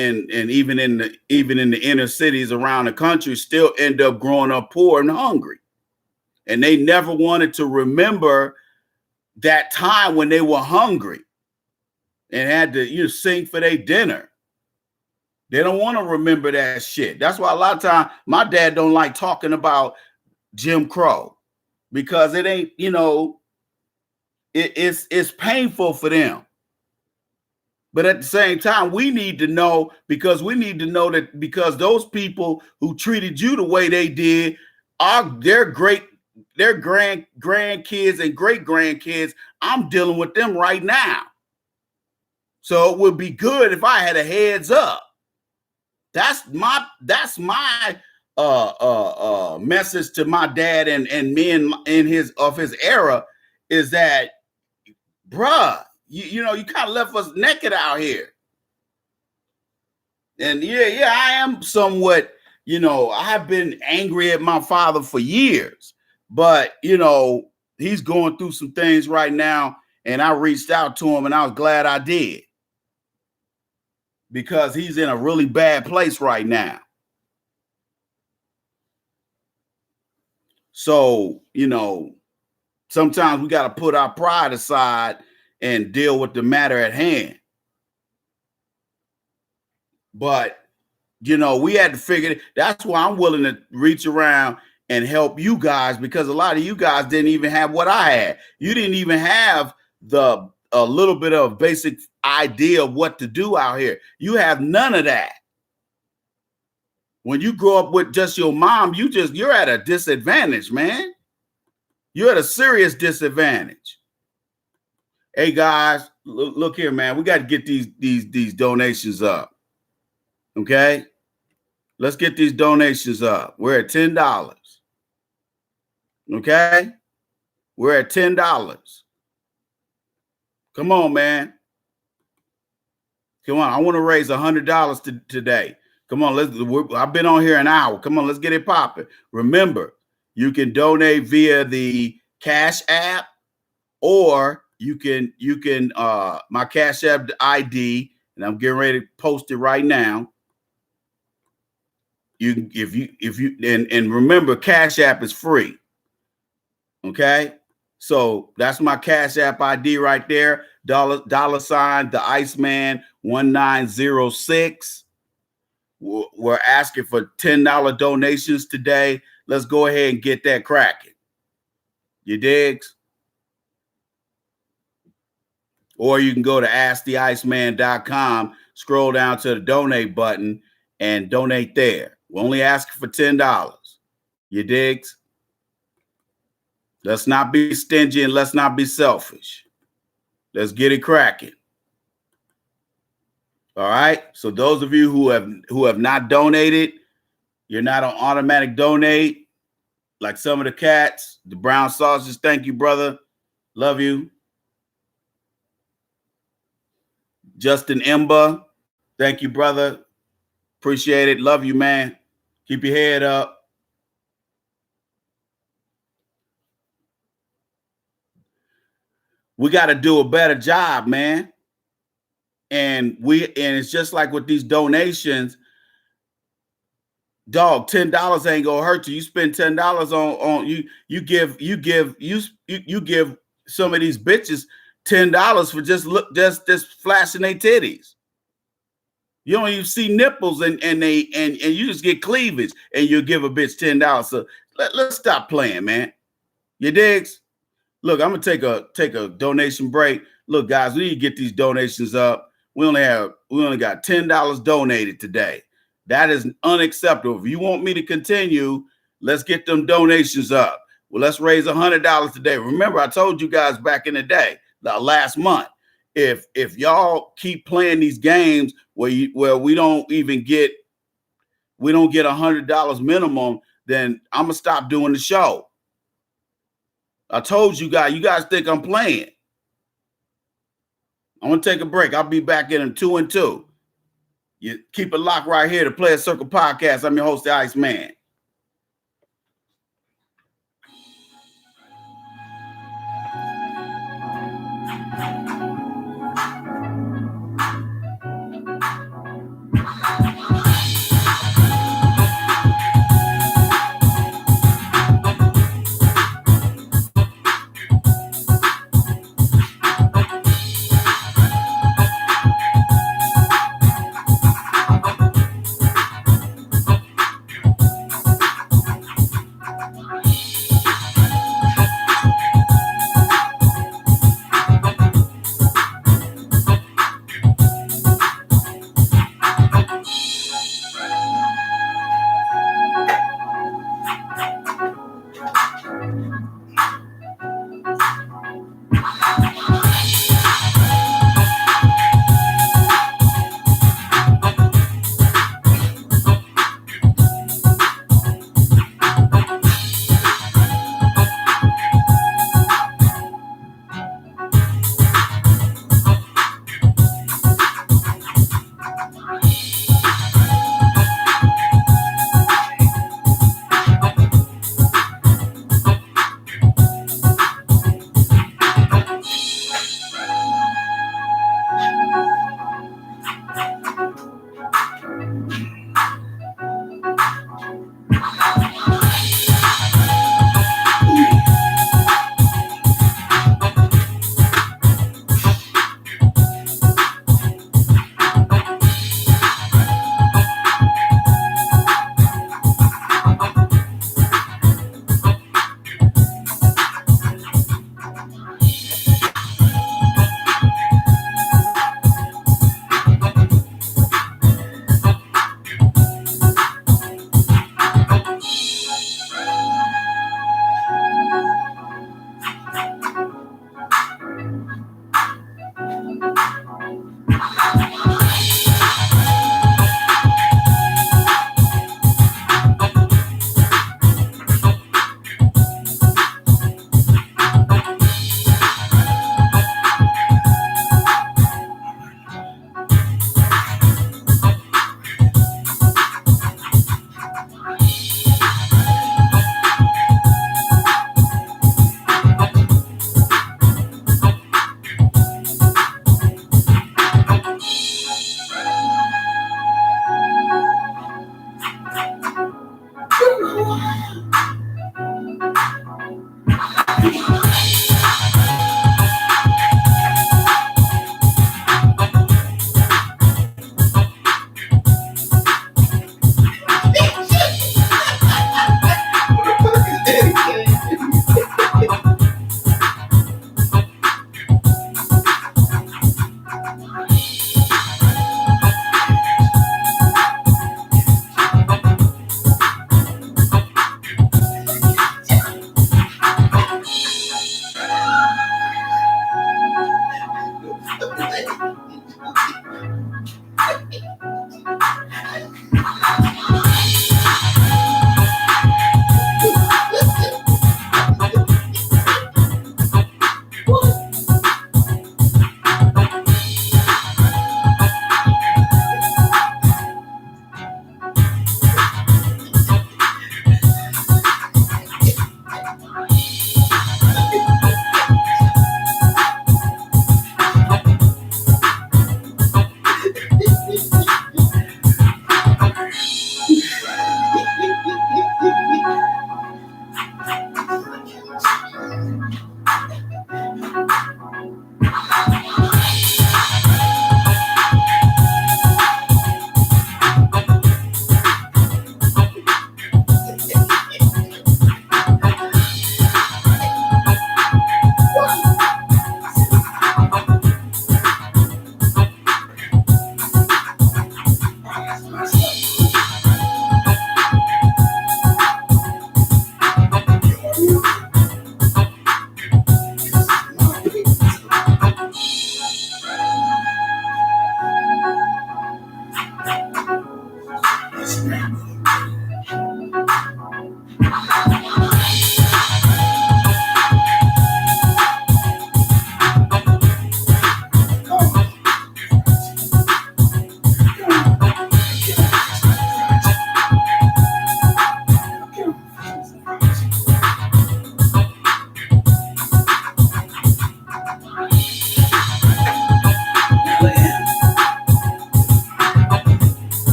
even in the inner cities around the country still end up growing up poor and hungry, and they never wanted to remember that time when they were hungry and had to sing for their dinner. They don't want to remember that shit. That's why a lot of times my dad don't like talking about Jim Crow, because it ain't, it's painful for them. But at the same time, we need to know, because that because those people who treated you the way they did are their grandkids and great grandkids. I'm dealing with them right now. So it would be good if I had a heads up. That's my message to my dad and me in his era is that, bruh, you know, you kind of left us naked out here. And yeah, I am somewhat, you know, I have been angry at my father for years, but you know, he's going through some things right now, and I reached out to him, and I was glad I did, because he's in a really bad place right now. So, you know, sometimes we got to put our pride aside and deal with the matter at hand. But, you know, we had to figure it. That's why I'm willing to reach around and help you guys, because a lot of you guys didn't even have what I had. You didn't even have a little bit of basic idea of what to do out here. You have none of that. When you grow up with just your mom, you're at a disadvantage, man. You're at a serious disadvantage. Hey guys, look here, man. We got to get these donations up. Okay? Let's get these donations up. We're at $10. Okay? We're at $10. Come on, man. Come on. I want to raise $100 today. Come on, I've been on here an hour. Come on, let's get it popping. Remember, you can donate via the Cash App, or you can my Cash App ID, and I'm getting ready to post it right now. If you remember, Cash App is free. Okay, so that's my Cash App ID right there. $sign the Iceman 1906. We're asking for $10 donations today. Let's go ahead and get that cracking. You digs? Or you can go to asktheiceman.com, scroll down to the donate button, and donate there. We're only asking for $10. You digs? Let's not be stingy and let's not be selfish. Let's get it cracking. All right. So those of you who have not donated, you're not on automatic donate like some of the cats. The brown sausage, thank you, brother. Love you. Justin Emba, thank you, brother. Appreciate it. Love you, man. Keep your head up. We got to do a better job, man. And it's just like with these donations, dog, $10 ain't gonna hurt you. You spend $10 on you give some of these bitches $10 for just flashing their titties. You don't even see nipples and you just get cleavage and you'll give a bitch $10. So let's stop playing, man. You digs? Look, I'm gonna take a donation break. Look, guys, we need to get these donations up. We only got $10 donated today. That is unacceptable. If you want me to continue, let's get them donations up. Well, let's raise $100 today. Remember, I told you guys back in the day, last month, if y'all keep playing these games where we don't get $100 minimum, then I'm gonna stop doing the show. I told you guys think I'm playing. I'm going to take a break. I'll be back in 2 and 2. You keep it locked right here to Player Circle Podcast. I'm your host, the Iceman.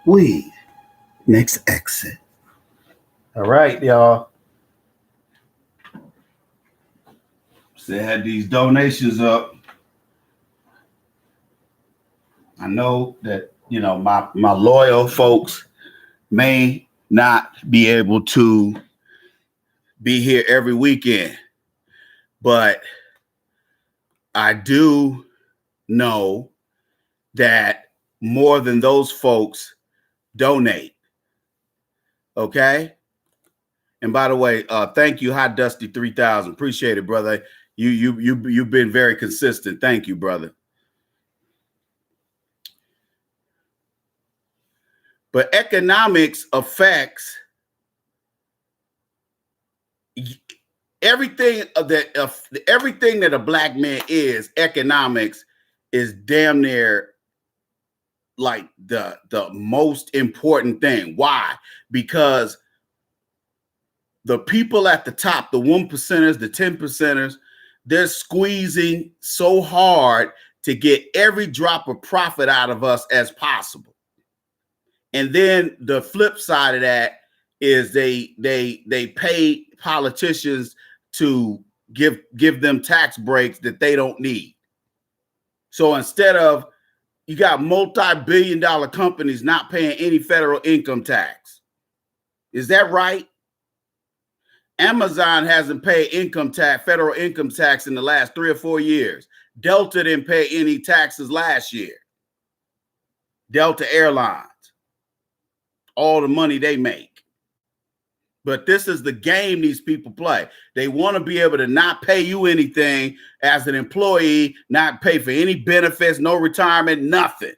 Weed. Next exit. All right, y'all. So they had these donations up. I know that, you know, my loyal folks may not be able to be here every weekend, but I do know that more than those folks donate. Okay. And by the way, thank you, Hot Dusty 3000. Appreciate it, brother. You've been very consistent. Thank you, brother. But economics affects everything that a black man is. Economics is damn near like the most important thing. Why? Because the people at the top, the 1%ers, the 10%ers, they're squeezing so hard to get every drop of profit out of us as possible. And then the flip side of that is they pay politicians to give them tax breaks that they don't need. So instead of, you got multi-billion-dollar companies not paying any federal income tax. Is that right? Amazon hasn't paid federal income tax in the last 3 or 4 years. Delta didn't pay any taxes last year. Delta Airlines, all the money they make. But this is the game these people play. They want to be able to not pay you anything as an employee, not pay for any benefits, no retirement, nothing.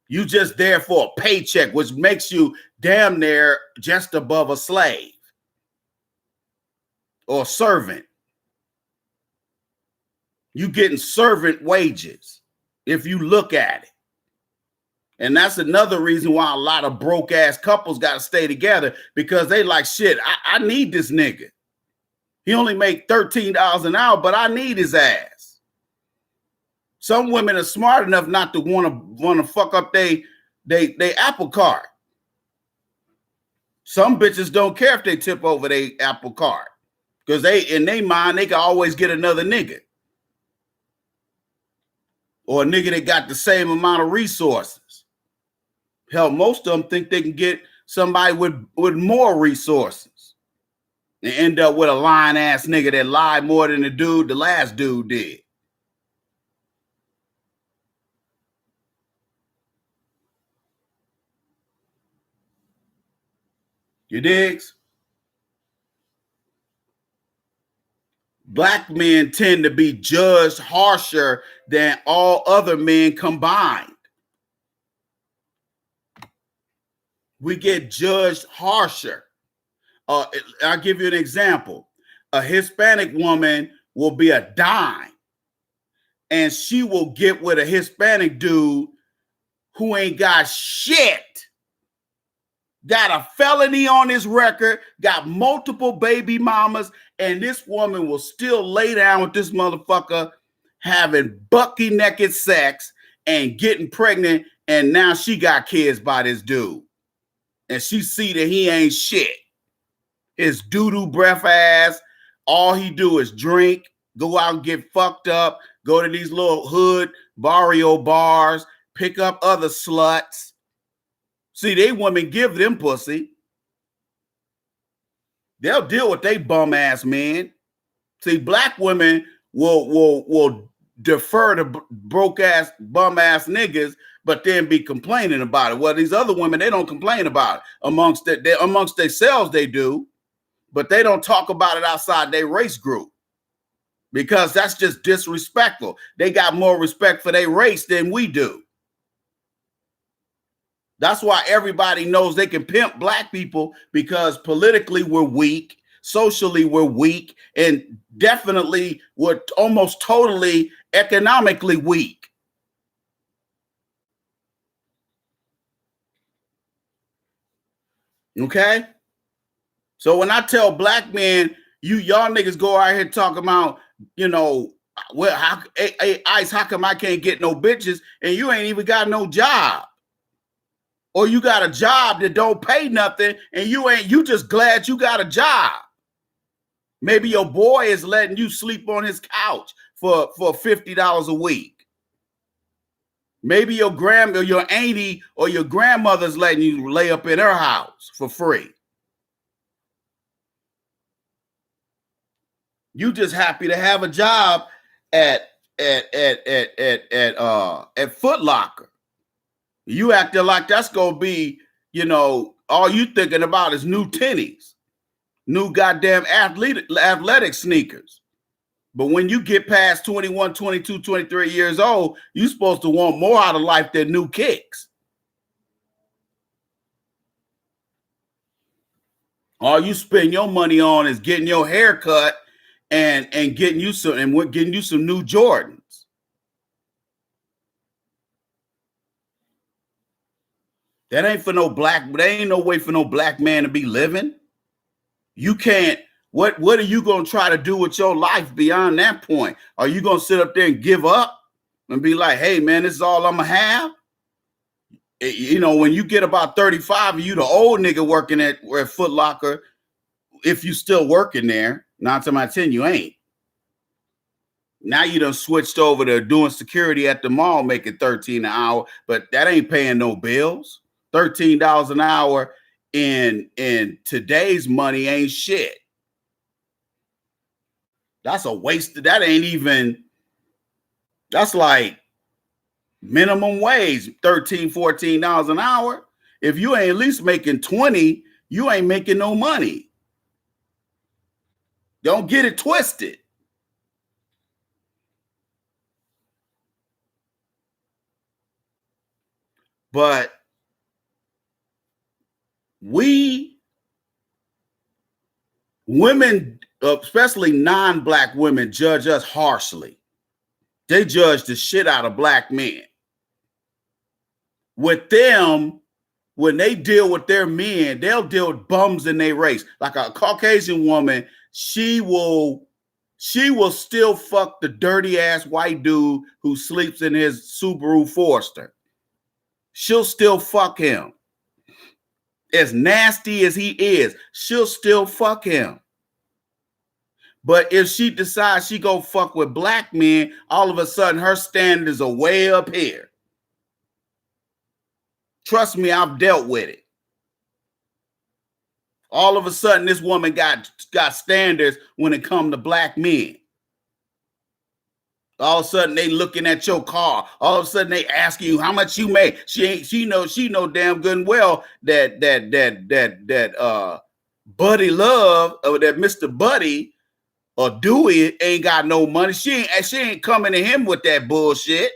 You just there for a paycheck, which makes you damn near just above a slave or servant. You getting servant wages if you look at it. And that's another reason why a lot of broke ass couples got to stay together, because they like, shit, I need this nigga. He only make $13 an hour, but I need his ass. Some women are smart enough not to want to fuck up they apple cart. Some bitches don't care if they tip over their apple cart, because in their mind they can always get another nigga, or a nigga that got the same amount of resources. Hell, most of them think they can get somebody with more resources and end up with a lying ass nigga that lied more than the last dude did. You digs? Black men tend to be judged harsher than all other men combined. We get judged harsher. I'll give you an example. A Hispanic woman will be a dime, and she will get with a Hispanic dude who ain't got shit. Got a felony on his record, got multiple baby mamas, and this woman will still lay down with this motherfucker, having bucky naked sex and getting pregnant, and now she got kids by this dude. And she see that he ain't shit. His doo-doo breath ass. All he do is drink, go out and get fucked up, go to these little hood barrio bars, pick up other sluts. See, they women give them pussy. They'll deal with they bum ass men. See, black women will defer to broke ass bum ass niggas, but then be complaining about it. Well, these other women, they don't complain about it. Amongst themselves, they do, but they don't talk about it outside their race group because that's just disrespectful. They got more respect for their race than we do. That's why everybody knows they can pimp black people, because politically we're weak, socially we're weak, and definitely we're almost totally economically weak. Okay? So when I tell black men, y'all niggas go out here talking about, well, Ice, how come I can't get no bitches and you ain't even got no job? Or you got a job that don't pay nothing and you just glad you got a job. Maybe your boy is letting you sleep on his couch for $50 a week. Maybe your auntie or your grandmother's letting you lay up in her house for free. You just happy to have a job at Foot Locker. You acting like that's gonna be, all you thinking about is new tennies, new goddamn athletic sneakers. But when you get past 21, 22, 23 years old, you're supposed to want more out of life than new kicks. All you spend your money on is getting your hair cut and getting you some new Jordans. That ain't there ain't no way for no black man to be living. You can't, what are you going to try to do with your life beyond that point? Are you going to sit up there and give up and be like, hey man, this is all I'm going to have? When you get about 35, you the old nigga working at Foot Locker, if you still working there, 9 times out of 10, you ain't. Now you done switched over to doing security at the mall, making $13 an hour, but that ain't paying no bills. $13 an hour in today's money ain't shit. That's a waste. That's like minimum wage, $13, $14 an hour. If you ain't at least making 20, you ain't making no money. Don't get it twisted. But women, especially non-black women, judge us harshly. They judge the shit out of black men. With them, when they deal with their men, they'll deal with bums in their race. Like a Caucasian woman, she will still fuck the dirty ass white dude who sleeps in his Subaru Forester. She'll still fuck him. As nasty as he is, she'll still fuck him. But if she decides she gonna fuck with black men, all of a sudden her standards are way up here. Trust me, I've dealt with it. All of a sudden, this woman got standards when it comes to black men. All of a sudden, they looking at your car. All of a sudden, they asking you how much you make. She know damn good and well that Buddy Love, or that Mr. Buddy or Dewey ain't got no money. She ain't coming to him with that bullshit.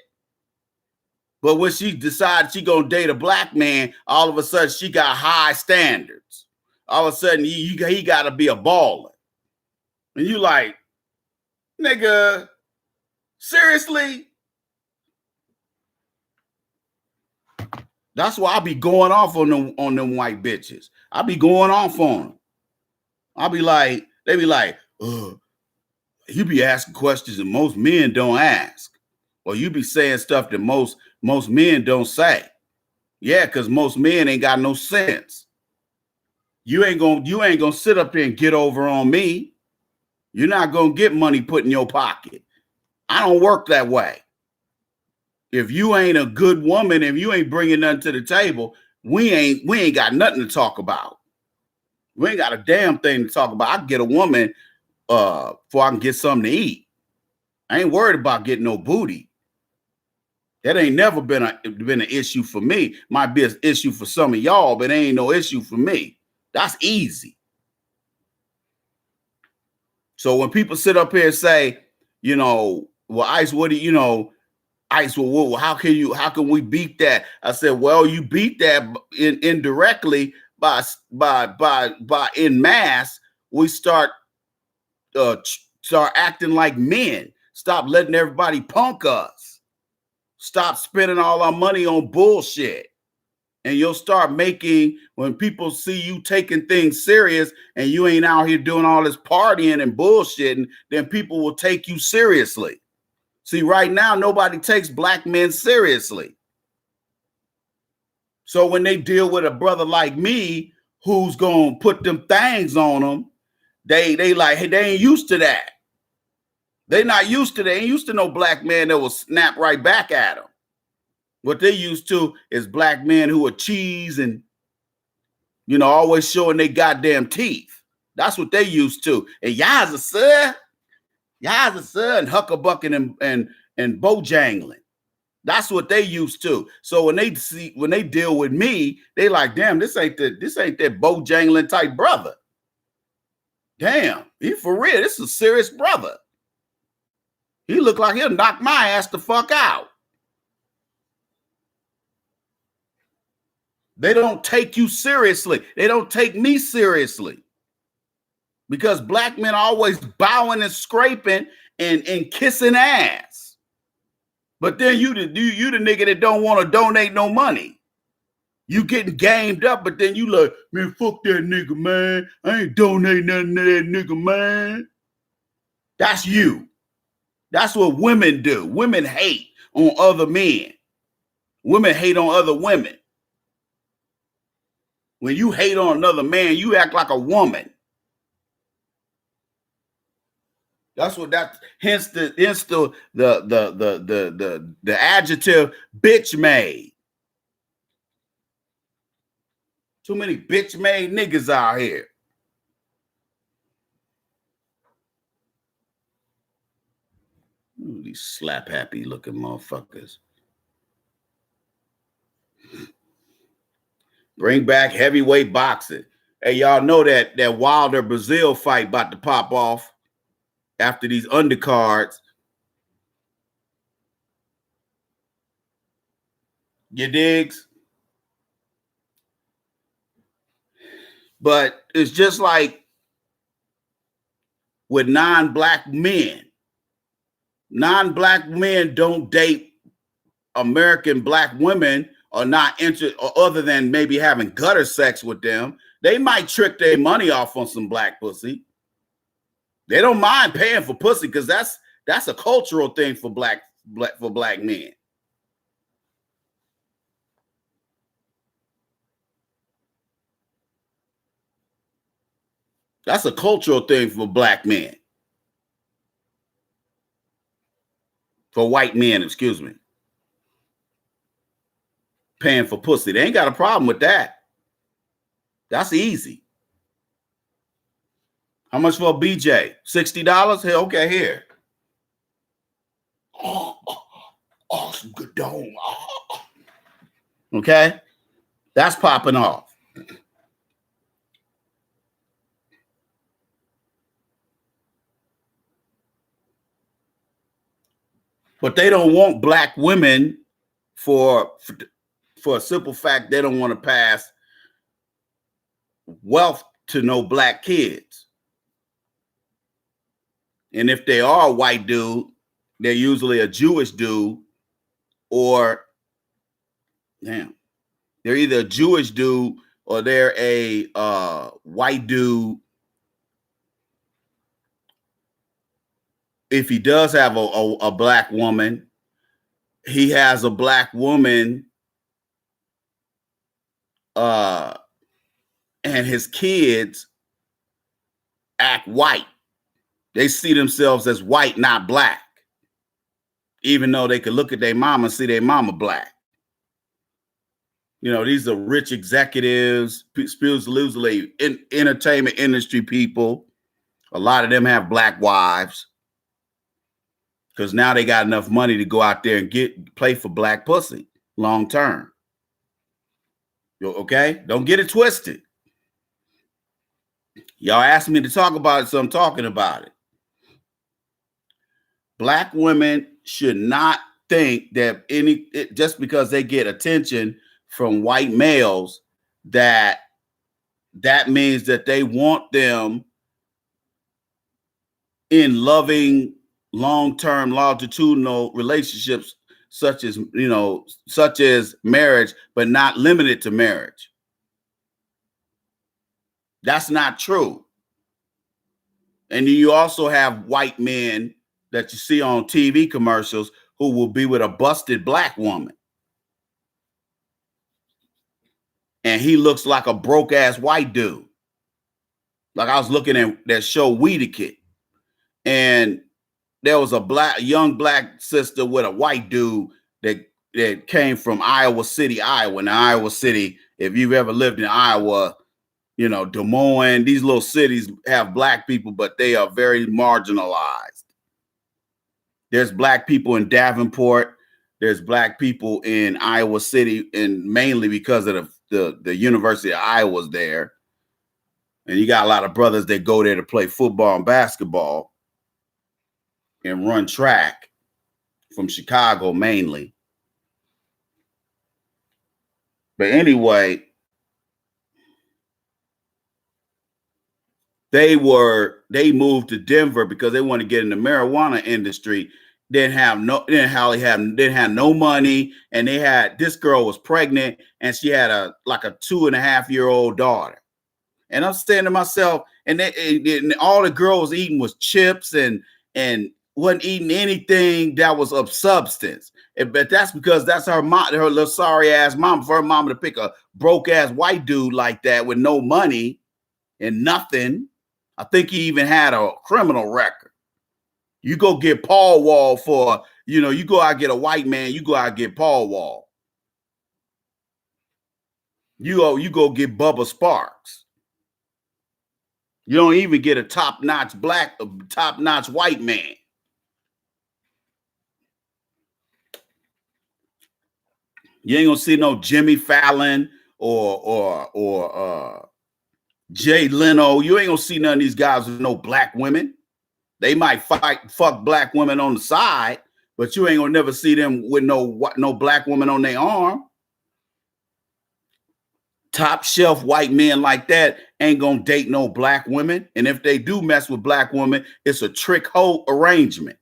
But when she decides she gonna date a black man, all of a sudden she got high standards. All of a sudden he gotta be a baller. And you like, nigga, seriously? That's why I be going off on them white bitches. I be going off on them. I be like, they be like, you be asking questions that most men don't ask. Or you be saying stuff that most men don't say. Yeah, because most men ain't got no sense. You ain't gonna sit up there and get over on me. You're not going to get money put in your pocket. I don't work that way. If you ain't a good woman, if you ain't bringing nothing to the table, we ain't got nothing to talk about. We ain't got a damn thing to talk about. I can get a woman before I can get something to eat. I ain't worried about getting no booty. That ain't never been an issue for me. Might be an issue for some of y'all, but it ain't no issue for me. That's easy. So when people sit up here and say, well, Ice, what do you know? Ice, well, how can we beat that? I said, well, you beat that indirectly by en masse. We start acting like men. Stop letting everybody punk us. Stop spending all our money on bullshit. And you'll start making, when people see you taking things serious and you ain't out here doing all this partying and bullshitting, then people will take you seriously. See, right now, nobody takes black men seriously. So when they deal with a brother like me, who's going to put them things on them, they like, hey, they ain't used to that. They not used to, they ain't used to no black man that will snap right back at them. What they used to is black men who are cheese and, always showing they goddamn teeth. That's what they used to. And y'all's a sir. Y'all's a sir and huckabucking and bojangling. That's what they used to. So when they deal with me, they like, damn, this ain't that bojangling type brother. Damn, he for real. This is a serious brother. He look like he'll knock my ass the fuck out. They don't take you seriously. They don't take me seriously. Because black men are always bowing and scraping and kissing ass. But then you the nigga that don't want to donate no money. You getting gamed up, but then you like, man, fuck that nigga, man. I ain't donating nothing to that nigga, man. That's you. That's what women do. Women hate on other men. Women hate on other women. When you hate on another man, you act like a woman. That's what hence the adjective bitch made. Too many bitch made niggas out here. Ooh, these slap happy looking motherfuckers. Bring back heavyweight boxing. Hey, y'all know that Wilder Brazil fight about to pop off after these undercards. You digs? But it's just like with non-black men. Non-black men don't date American black women or not interested, or other than maybe having gutter sex with them. They might trick their money off on some black pussy. They don't mind paying for pussy because that's a cultural thing for black men. That's a cultural thing for black men. For white men, excuse me. Paying for pussy. They ain't got a problem with that. That's easy. How much for a BJ? $60? Hey, okay, here. Oh, some good dome. Oh. Okay? That's popping off. But they don't want black women for a simple fact they don't want to pass wealth to no black kids. And if they are a white dude, they're usually a Jewish dude, or they're either a Jewish dude or they're a white dude. If he does have a black woman, he has a black woman and his kids act white. They see themselves as white, not black, even though they could look at their mama and see their mama black. You know, these are rich executives, usually in entertainment industry people. A lot of them have black wives because now they got enough money to go out there and play for black pussy long term. Okay? Don't get it twisted. Y'all asked me to talk about it, so I'm talking about it. Black women should not think that just because they get attention from white males that means that they want them in loving long-term longitudinal relationships such as marriage, but not limited to marriage. That's not true. And you also have white men that you see on TV commercials who will be with a busted black woman. And he looks like a broke ass white dude. Like I was looking at that show Weedicat, and there was a young black sister with a white dude that came from Iowa City, Iowa. Now, Iowa City, if you've ever lived in Iowa, you know, Des Moines, these little cities have black people, but they are very marginalized. There's black people in Davenport. There's black people in Iowa City, and mainly because of the University of Iowa's there. And you got a lot of brothers that go there to play football and basketball and run track from Chicago mainly. But anyway, they moved to Denver because they want to get in the marijuana industry. Didn't have no money, and this girl was pregnant, and she had a 2.5-year-old daughter. And I'm saying to myself, and all the girl was eating was chips and wasn't eating anything that was of substance. But that's because that's her mom, her little sorry ass mom, for her mama to pick a broke ass white dude like that with no money and nothing. I think he even had a criminal record. You go get Paul Wall for, you go out get a white man, you go out get Paul Wall. You go get Bubba Sparks. You don't even get a top-notch white man. You ain't gonna see no Jimmy Fallon or Jay Leno. You ain't gonna see none of these guys with no black women. They might fuck black women on the side, but you ain't gonna never see them with no black woman on their arm. Top shelf white men like that ain't gonna date no black women. And if they do mess with black women, it's a trick hole arrangement.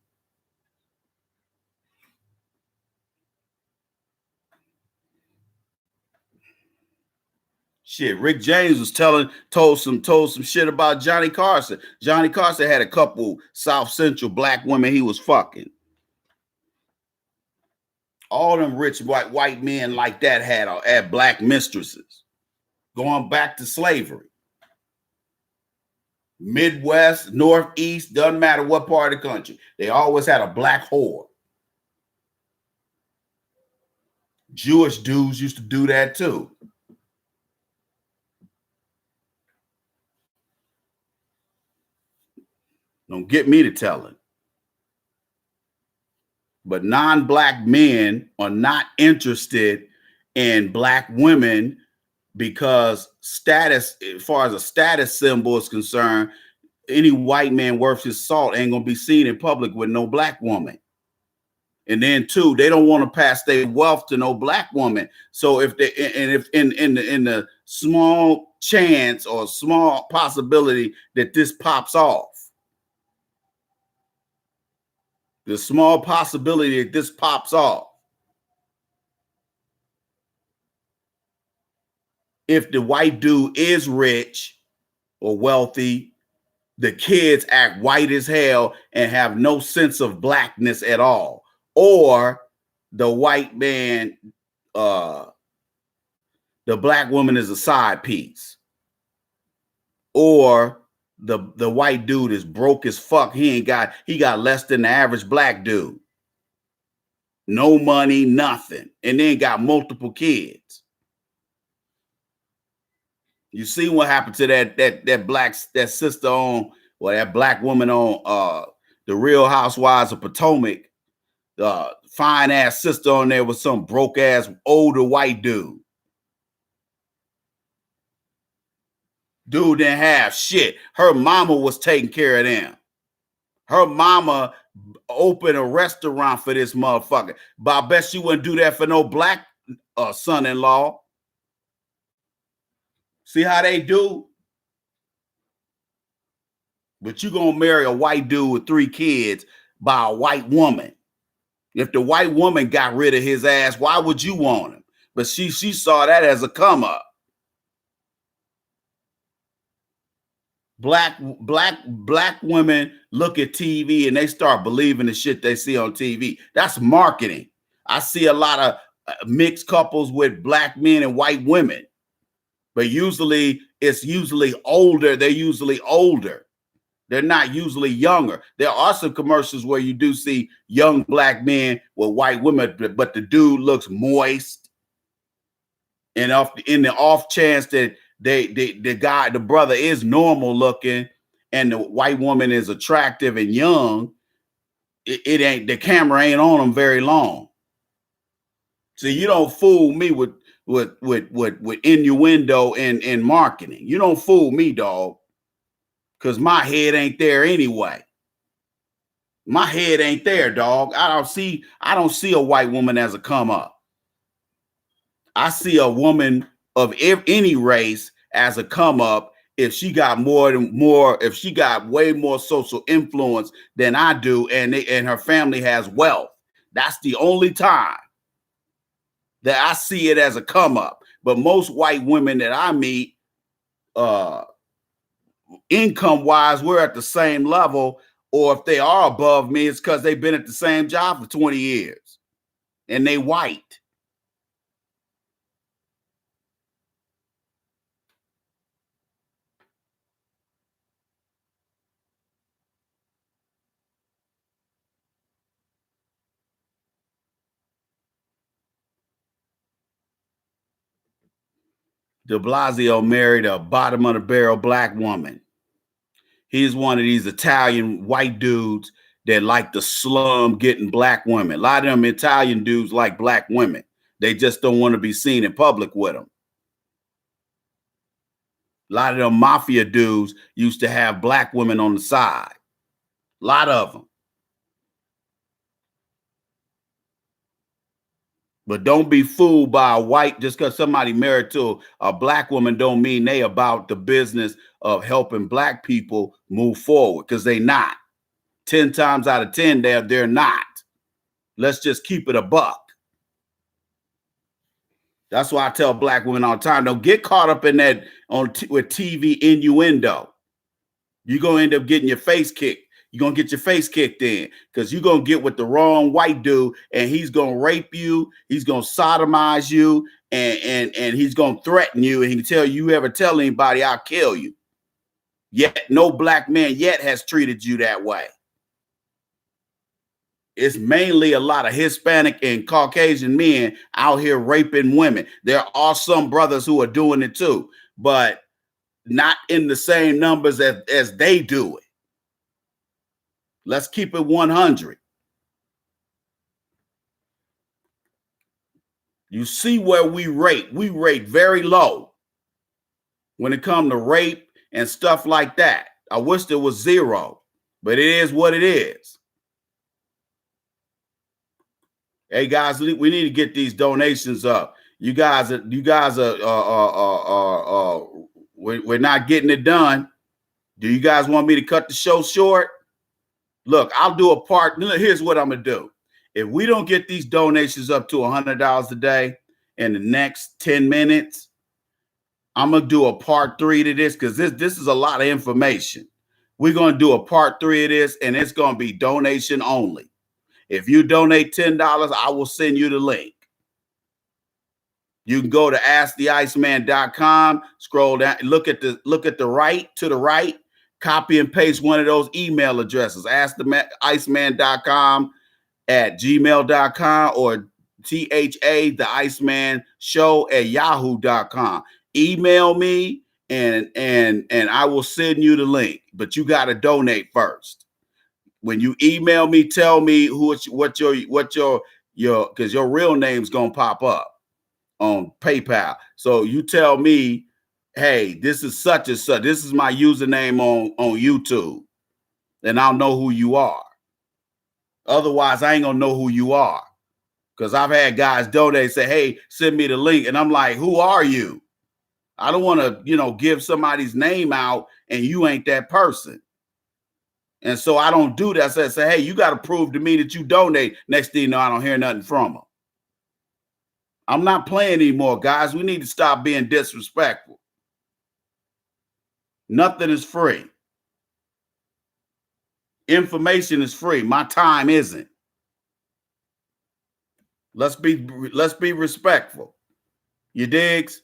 Shit, Rick James was told some shit about Johnny Carson. Johnny Carson had a couple South Central black women he was fucking. All them rich white men like that had black mistresses. Going back to slavery. Midwest, Northeast, doesn't matter what part of the country. They always had a black whore. Jewish dudes used to do that too. Don't get me to telling. But non-black men are not interested in black women because status, as far as a status symbol is concerned, any white man worth his salt ain't gonna be seen in public with no black woman. And then two, they don't want to pass their wealth to no black woman. So if in the small chance or small possibility that this pops off, the small possibility that this pops off, if the white dude is rich or wealthy, the kids act white as hell and have no sense of blackness at all. Or the white man, the black woman is a side piece. Or the white dude is broke as fuck. He got less than the average black dude. No money, nothing. And then got multiple kids. You see what happened to that sister on, or that black woman on the Real Housewives of Potomac. Fine ass sister on there with some broke ass older white dude. Dude didn't have shit. Her mama was taking care of them. Her mama opened a restaurant for this motherfucker. But I bet she wouldn't do that for no black son-in-law. See how they do? But you gonna marry a white dude with 3 kids by a white woman. If the white woman got rid of his ass, why would you want him? But she saw that as a come up. Black women look at TV and they start believing the shit they see on TV. That's marketing. I see a lot of mixed couples with black men and white women, but usually it's older. They're usually older. They're not usually younger. There are some commercials where you do see young black men with white women, but the dude looks moist. And in the off chance that the brother is normal looking and the white woman is attractive and young, it ain't, the camera ain't on them very long. So you don't fool me with innuendo and marketing. You don't fool me, dog. Because my head ain't there anyway. My head ain't there, dog. I don't see a white woman as a come up. I see a woman of any race as a come up if she got if she got way more social influence than I do, and her family has wealth. That's the only time that I see it as a come up. But most white women that I meet, income wise, we're at the same level, or if they are above me, it's because they've been at the same job for 20 years and they white. De Blasio married a bottom of the barrel black woman. He's one of these Italian white dudes that like the slum getting black women. A lot of them Italian dudes like black women. They just don't want to be seen in public with them. A lot of them mafia dudes used to have black women on the side. A lot of them. But don't be fooled by a white, just because somebody married to a black woman don't mean they about the business of helping black people move forward, because they not. 10 times out of 10, they're not. Let's just keep it a buck. That's why I tell black women all the time, don't get caught up in that with TV innuendo. You're going to end up getting your face kicked. You're going to get your face kicked in, because you're going to get with the wrong white dude and he's going to rape you. He's going to sodomize you and he's going to threaten you. And he can tell you ever tell anybody, I'll kill you. Yet no black man yet has treated you that way. It's mainly a lot of Hispanic and Caucasian men out here raping women. There are some brothers who are doing it too, but not in the same numbers as they do it. Let's keep it 100. You see where we rate very low when it comes to rape and stuff like that. I wish there was 0, but it is what it is. Hey guys, we need to get these donations up. You guys are we're not getting it done. Do you guys want me to cut the show short? Look, I'll do a part. Here's what I'm gonna do. If we don't get these donations up to $100 a day in the next 10 minutes, I'm gonna do a part 3 to this, because this is a lot of information. We're gonna do a part 3 of this, and it's gonna be donation only. If you donate $10, I will send you the link. You can go to asktheiceman.com, scroll down, look at the right, to the right. copy and paste one of those email addresses, asktheiceman.com@gmail.com or the Iceman Show @yahoo.com. Email me and I will send you the link, but you got to donate first. When you email me, tell me what your because your real name's gonna pop up on PayPal. So you tell me, hey, this is such and such. This is my username on YouTube, and I'll know who you are. Otherwise, I ain't gonna know who you are. Because I've had guys donate, say, hey, send me the link. And I'm like, who are you? I don't want to, give somebody's name out and you ain't that person. And so I don't do that. So I say, hey, you got to prove to me that you donate. Next thing you know, I don't hear nothing from them. I'm not playing anymore, guys. We need to stop being disrespectful. Nothing is free. Information is free. My time isn't. Let's be respectful. You digs?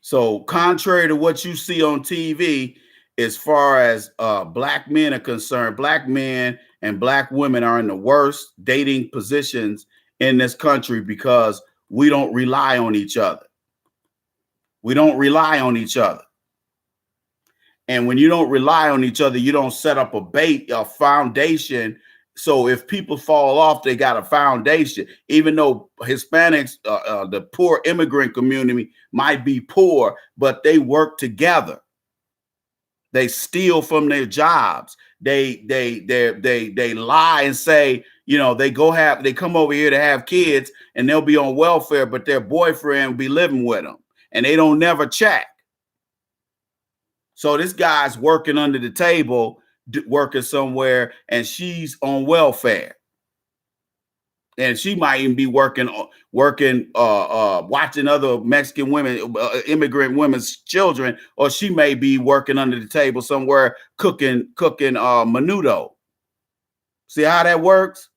So contrary to what you see on TV, as far as black men are concerned, black men and black women are in the worst dating positions in this country because we don't rely on each other. We don't rely on each other. And when you don't rely on each other, you don't set up a foundation. So if people fall off, they got a foundation. Even though Hispanics, the poor immigrant community might be poor, but they work together. They steal from their jobs. They lie and say, they come over here to have kids and they'll be on welfare, but their boyfriend will be living with them and they don't never check. So this guy's working under the table, working somewhere, and she's on welfare. And she might even be watching other Mexican women, immigrant women's children, or she may be working under the table somewhere cooking menudo. See how that works?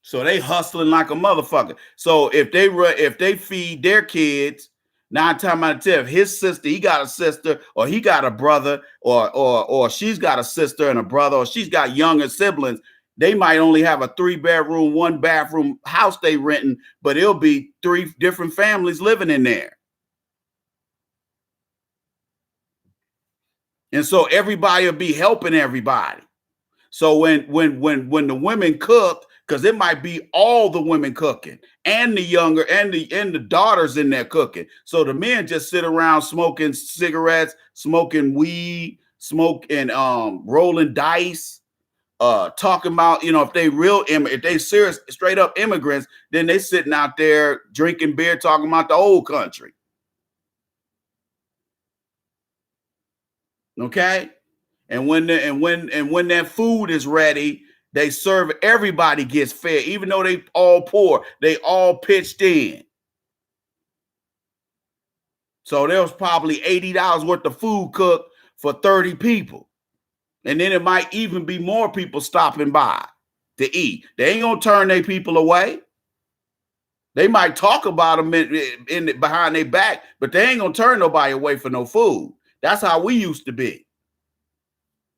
So they hustling like a motherfucker. So if they feed their kids, 9 times out of 10, if his sister, he got a sister, or he got a brother, or she's got a sister and a brother, or she's got younger siblings, they might only have a 3-bedroom, 1-bathroom house they renting, but it'll be 3 different families living in there. And so everybody will be helping everybody. So when the women cook, because it might be all the women cooking and the younger and the daughters in there cooking. So the men just sit around smoking cigarettes, smoking weed, rolling dice, talking about, if they serious, straight up immigrants, then they sitting out there drinking beer, talking about the old country. Okay. And when that food is ready, they serve, everybody gets fed, even though they all poor, they all pitched in. So there was probably $80 worth of food cooked for 30 people. And then it might even be more people stopping by to eat. They ain't gonna turn their people away. They might talk about them behind their back, but they ain't gonna turn nobody away for no food. That's how we used to be.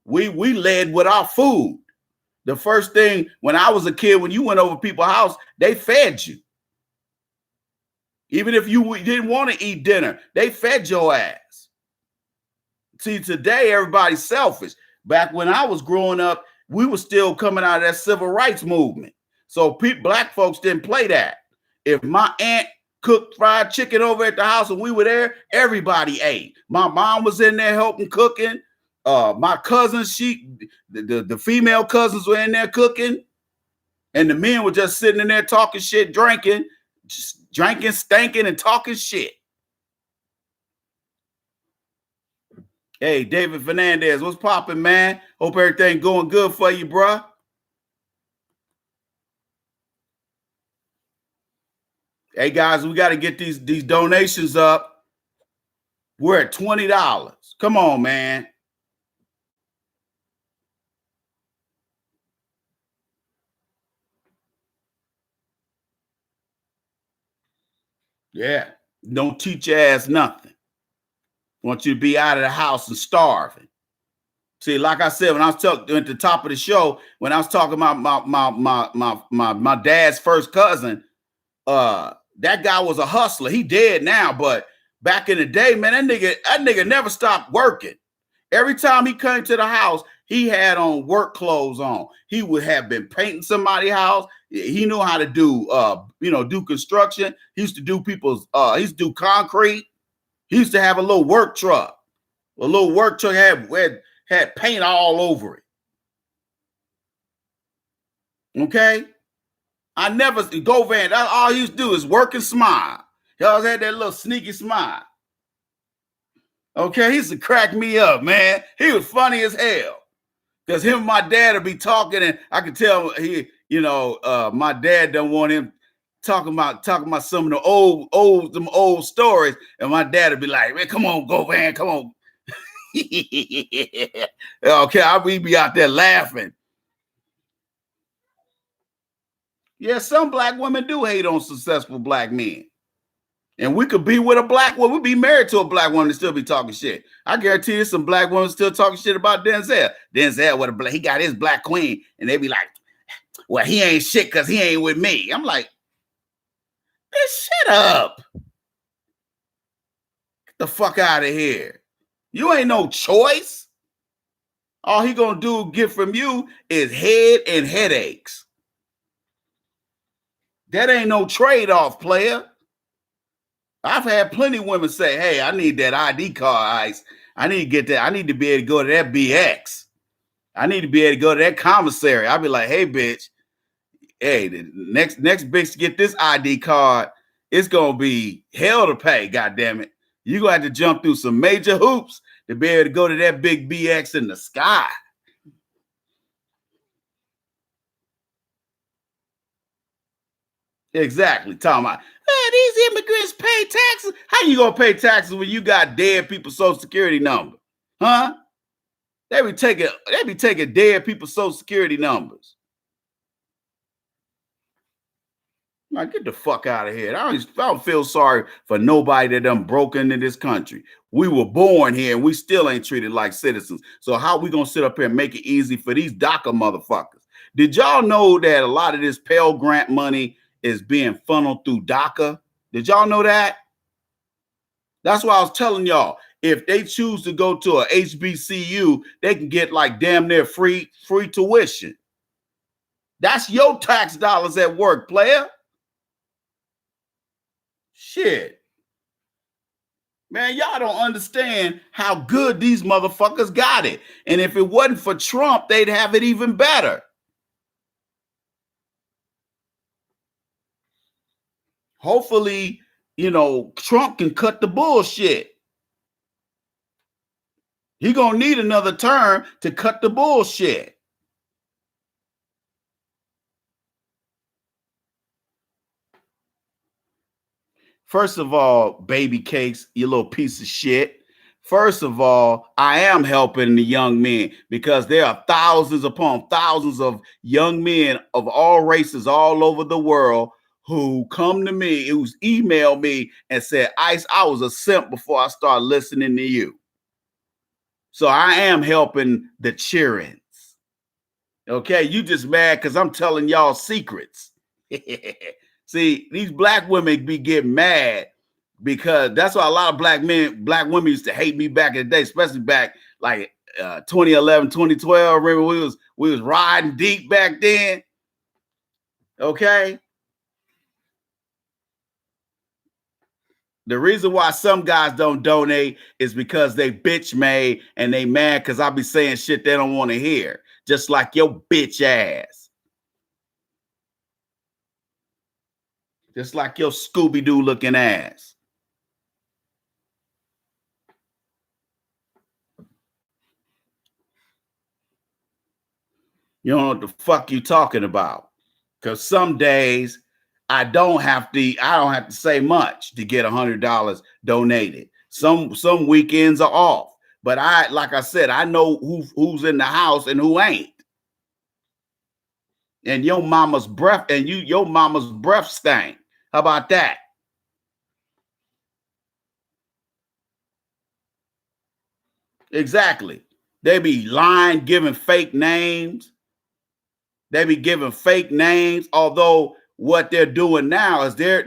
We led with our food. The first thing when I was a kid, when you went over people's house, they fed you. Even if you didn't want to eat dinner, they fed your ass. See, today everybody's selfish. Back when I was growing up, we were still coming out of that civil rights movement. So black folks didn't play that. If my aunt cooked fried chicken over at the house and we were there, everybody ate. My mom was in there helping cooking. My cousins, the female cousins were in there cooking, and the men were just sitting in there talking shit, drinking, stinking, and talking shit. Hey, David Fernandez, what's popping, man? Hope everything going good for you, bruh. Hey, guys, we got to get these donations up. We're at $20. Come on, man. Yeah. Don't teach your ass nothing. Want you to be out of the house and starving. See, like I said, when I was talking at the top of the show, when I was talking about my dad's first cousin, that guy was a hustler. He dead now, but back in the day, man, that nigga never stopped working. Every time he came to the house, he had on work clothes on. He would have been painting somebody's house. He knew how to do, do construction. He used to do he used to do concrete. He used to have a little work truck. A little work truck had paint all over it. Okay? I never, Govan, that's all he used to do is work and smile. He always had that little sneaky smile. Okay? He used to crack me up, man. He was funny as hell. Because him and my dad would be talking, and I could tell my dad don't want him talking about some of the old stories, and my dad would be like, "Man, come on, Govan, come on." Okay, we'd be out there laughing. Yeah, some black women do hate on successful black men. And we could be with a black woman, we'd be married to a black woman and still be talking shit. I guarantee you some black women still talking shit about Denzel. Denzel, he got his black queen, and they be like, well, he ain't shit because he ain't with me. I'm like, bitch, shut up. Get the fuck out of here. You ain't no choice. All he gonna get from you is head and headaches. That ain't no trade-off, player. I've had plenty of women say, hey, I need that ID card, Ice. I need to get that. I need to be able to go to that BX. I need to be able to go to that commissary. I'll be like, hey, bitch, hey, the next bitch to get this ID card, it's going to be hell to pay, goddammit. You're going to have to jump through some major hoops to be able to go to that big BX in the sky. Exactly. Talking about, these immigrants pay taxes. How you gonna pay taxes when you got dead people's Social Security number? Huh? They be taking dead people's Social Security numbers. Like, get the fuck out of here. I don't feel sorry for nobody that done broke into this country. We were born here and we still ain't treated like citizens. So how we gonna sit up here and make it easy for these DACA motherfuckers? Did y'all know that a lot of this Pell Grant money is being funneled through DACA? Did y'all know that? That's why I was telling y'all, if they choose to go to a HBCU, they can get like damn near free tuition. That's your tax dollars at work, player. Shit. Man, y'all don't understand how good these motherfuckers got it. And if it wasn't for Trump, they'd have it even better. Hopefully, Trump can cut the bullshit. He gonna need another term to cut the bullshit. First of all, baby cakes, you little piece of shit. First of all, I am helping the young men because there are thousands upon thousands of young men of all races all over the world who come to me, who's emailed me and said, Ice, I was a simp before I started listening to you. So I am helping the cheerings. Okay, you just mad because I'm telling y'all secrets. See, these black women be getting mad because that's why a lot of black women used to hate me back in the day, especially back like 2011, 2012. Remember we was riding deep back then. Okay. The reason why some guys don't donate is because they bitch made and they mad because I be saying shit they don't want to hear. Just like your bitch ass. Just like your Scooby-Doo looking ass. You don't know what the fuck you talking about. Because some days I don't have to say much to get $100 donated. Some weekends are off. But like I said, I know who's in the house and who ain't. And your mama's breath stank. How about that? Exactly. They be lying, giving fake names. They be giving fake names. Although what they're doing now is they're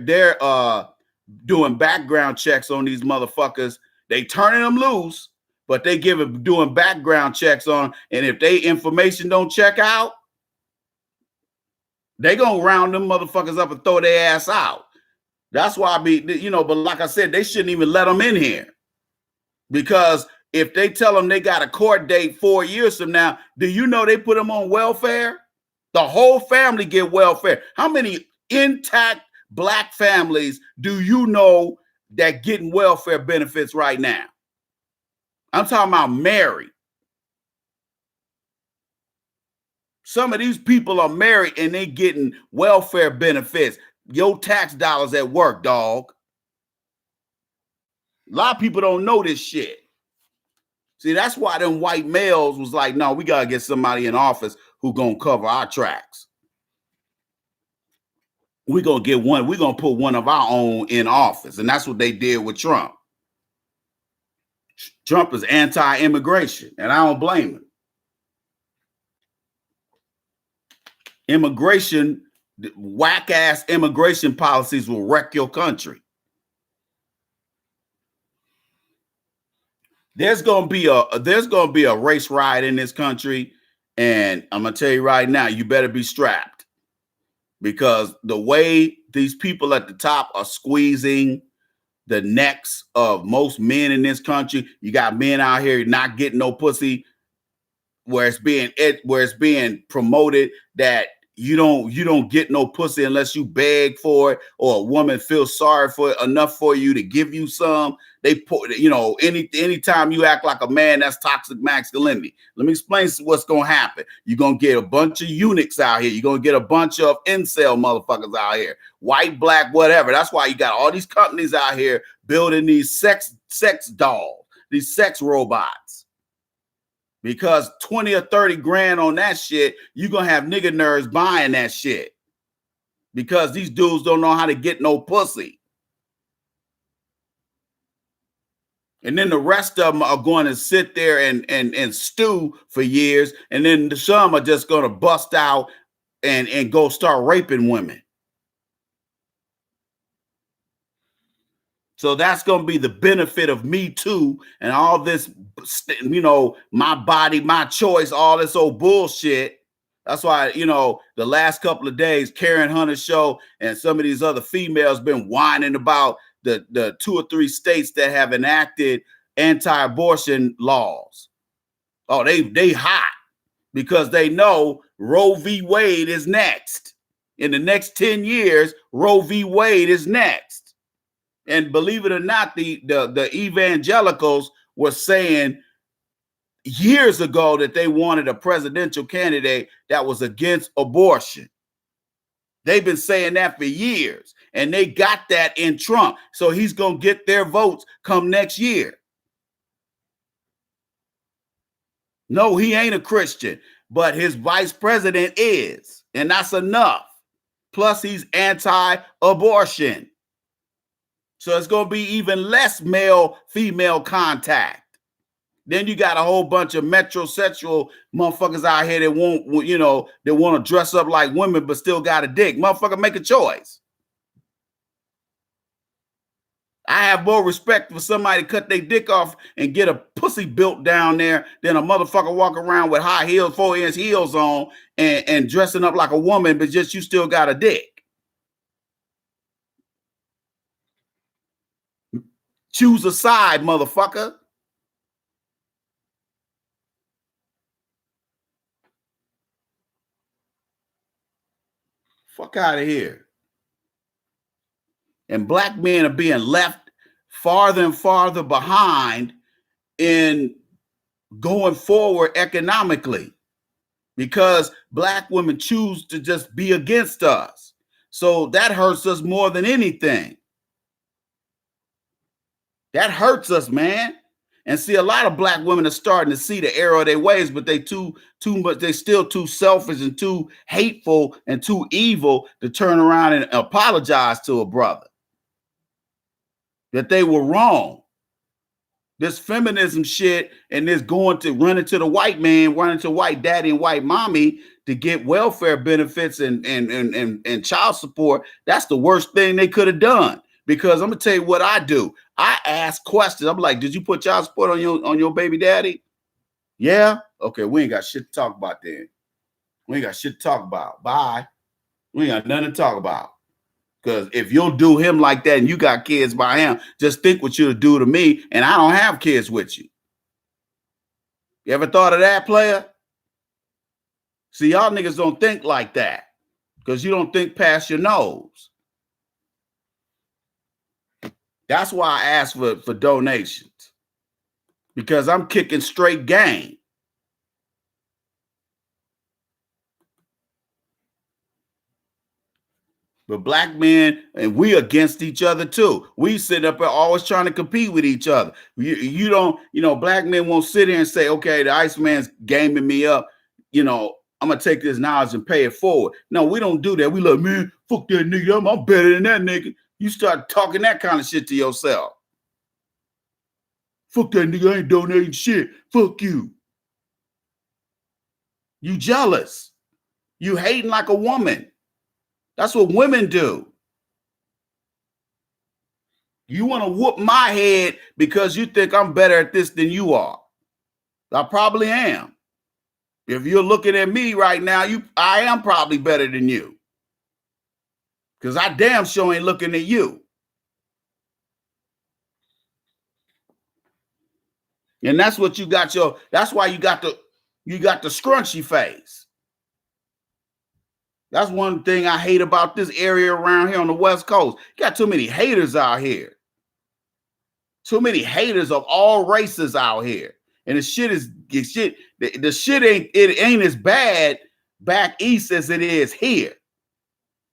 doing background checks on these motherfuckers. They turning them loose, but they doing background checks on. And if they information don't check out, they gonna round them motherfuckers up and throw their ass out. That's why but like I said, they shouldn't even let them in here. Because if they tell them they got a court date 4 years from now, do you know they put them on welfare? The whole family get welfare. How many intact black families do you know that getting welfare benefits right now? I'm talking about married. Some of these people are married and they getting welfare benefits. Your tax dollars at work, dog. A lot of people don't know this shit. See, that's why them white males was like, no, we got to get somebody in office who going to cover our tracks. We're going to put one of our own in office. And that's what they did with Trump. Trump is anti-immigration, and I don't blame him. Immigration, whack-ass immigration policies will wreck your country. There's gonna be a race riot in this country, and I'm gonna tell you right now, you better be strapped, because the way these people at the top are squeezing the necks of most men in this country, you got men out here not getting no pussy, where it's being promoted that you don't get no pussy unless you beg for it, or a woman feels sorry for it enough for you to give you some. They put, anytime you act like a man, that's toxic masculinity. Let me explain what's going to happen. You're going to get a bunch of eunuchs out here. You're going to get a bunch of incel motherfuckers out here, white, black, whatever. That's why you got all these companies out here building these sex dolls, these sex robots. Because 20 or 30 grand on that shit, you're going to have nigga nerds buying that shit. Because these dudes don't know how to get no pussy. And then the rest of them are going to sit there and stew for years. And then some are just going to bust out and go start raping women. So that's going to be the benefit of Me Too and all this, my body, my choice, all this old bullshit. That's why, the last couple of days, Karen Hunter's show and some of these other females been whining about the 2 or 3 states that have enacted anti-abortion laws. Oh, they hot because they know Roe v. Wade is next. In the next 10 years, Roe v. Wade is next. And believe it or not, the evangelicals were saying years ago that they wanted a presidential candidate that was against abortion. They've been saying that for years, and they got that in Trump. So he's going to get their votes come next year. No, he ain't a Christian, but his vice president is, and that's enough. Plus, he's anti-abortion. So it's going to be even less male-female contact. Then you got a whole bunch of metrosexual motherfuckers out here that want to dress up like women but still got a dick. Motherfucker, make a choice. I have more respect for somebody to cut their dick off and get a pussy built down there than a motherfucker walk around with high heels, 4-inch heels on and dressing up like a woman, but just you still got a dick. Choose a side, motherfucker. Fuck out of here. And black men are being left farther and farther behind in going forward economically because black women choose to just be against us. So that hurts us more than anything. That hurts us, man. And see, a lot of black women are starting to see the error of their ways, but they they still too selfish and too hateful and too evil to turn around and apologize to a brother that they were wrong. This feminism shit and this going to running to the white man, running to white daddy and white mommy to get welfare benefits and child support. That's the worst thing they could have done. Because I'm gonna tell you what I do. I ask questions. I'm like, did you put child support on your baby daddy? Yeah. Okay, we ain't got shit to talk about then. We ain't got shit to talk about. Bye. We ain't got nothing to talk about. Because if you'll do him like that and you got kids by him, just think what you'll do to me, and I don't have kids with you. You ever thought of that, player? See, y'all niggas don't think like that because you don't think past your nose. That's why I asked for donations, because I'm kicking straight game. But black men, and we against each other too. We sit up and always trying to compete with each other. You don't, black men won't sit here and say, okay, the Iceman's gaming me up. I'm going to take this knowledge and pay it forward. No, we don't do that. We like, man, fuck that nigga. I'm better than that nigga. You start talking that kind of shit to yourself. Fuck that nigga, I ain't donating shit. Fuck you. You jealous. You hating like a woman. That's what women do. You want to whoop my head because you think I'm better at this than you are. I probably am. If you're looking at me right now, I am probably better than you. Because I damn sure ain't looking at you. And that's what you got that's why you got the scrunchy face. That's one thing I hate about this area around here on the West Coast. You got too many haters out here. Too many haters of all races out here. And the shit ain't as bad back east as it is here.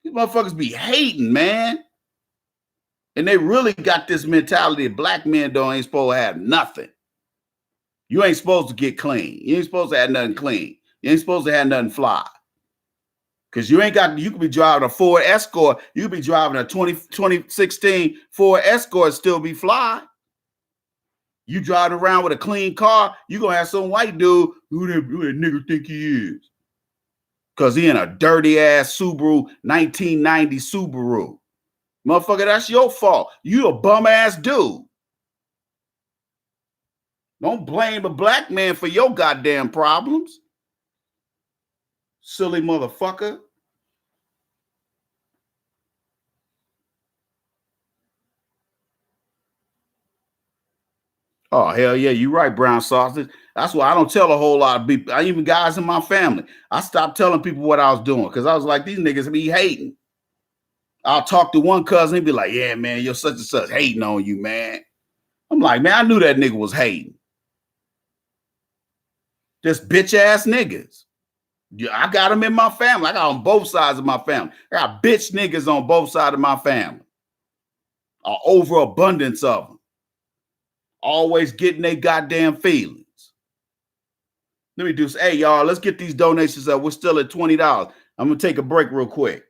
These motherfuckers be hating, man. And they really got this mentality that black men ain't supposed to have nothing. You ain't supposed to get clean. You ain't supposed to have nothing clean. You ain't supposed to have nothing fly. Because you could be driving a Ford Escort. You could be driving a 2016 Ford Escort, still be fly. You driving around with a clean car, you going to have some white dude, who that nigga think he is? Because he in a dirty ass Subaru, 1990 Subaru. Motherfucker, that's your fault. You a bum ass dude. Don't blame a black man for your goddamn problems. Silly motherfucker. Oh, hell yeah, you're right, brown sausage. That's why I don't tell a whole lot of people, even guys in my family. I stopped telling people what I was doing because I was like, these niggas be hating. I'll talk to one cousin and be like, yeah, man, you're such and such hating on you, man. I'm like, man, I knew that nigga was hating. Just bitch ass niggas. I got them in my family. I got on both sides of my family. I got bitch niggas on both sides of my family. An overabundance of them. Always getting their goddamn feelings. Let me do this. Hey, y'all, let's get these donations up. We're still at $20. I'm going to take a break real quick.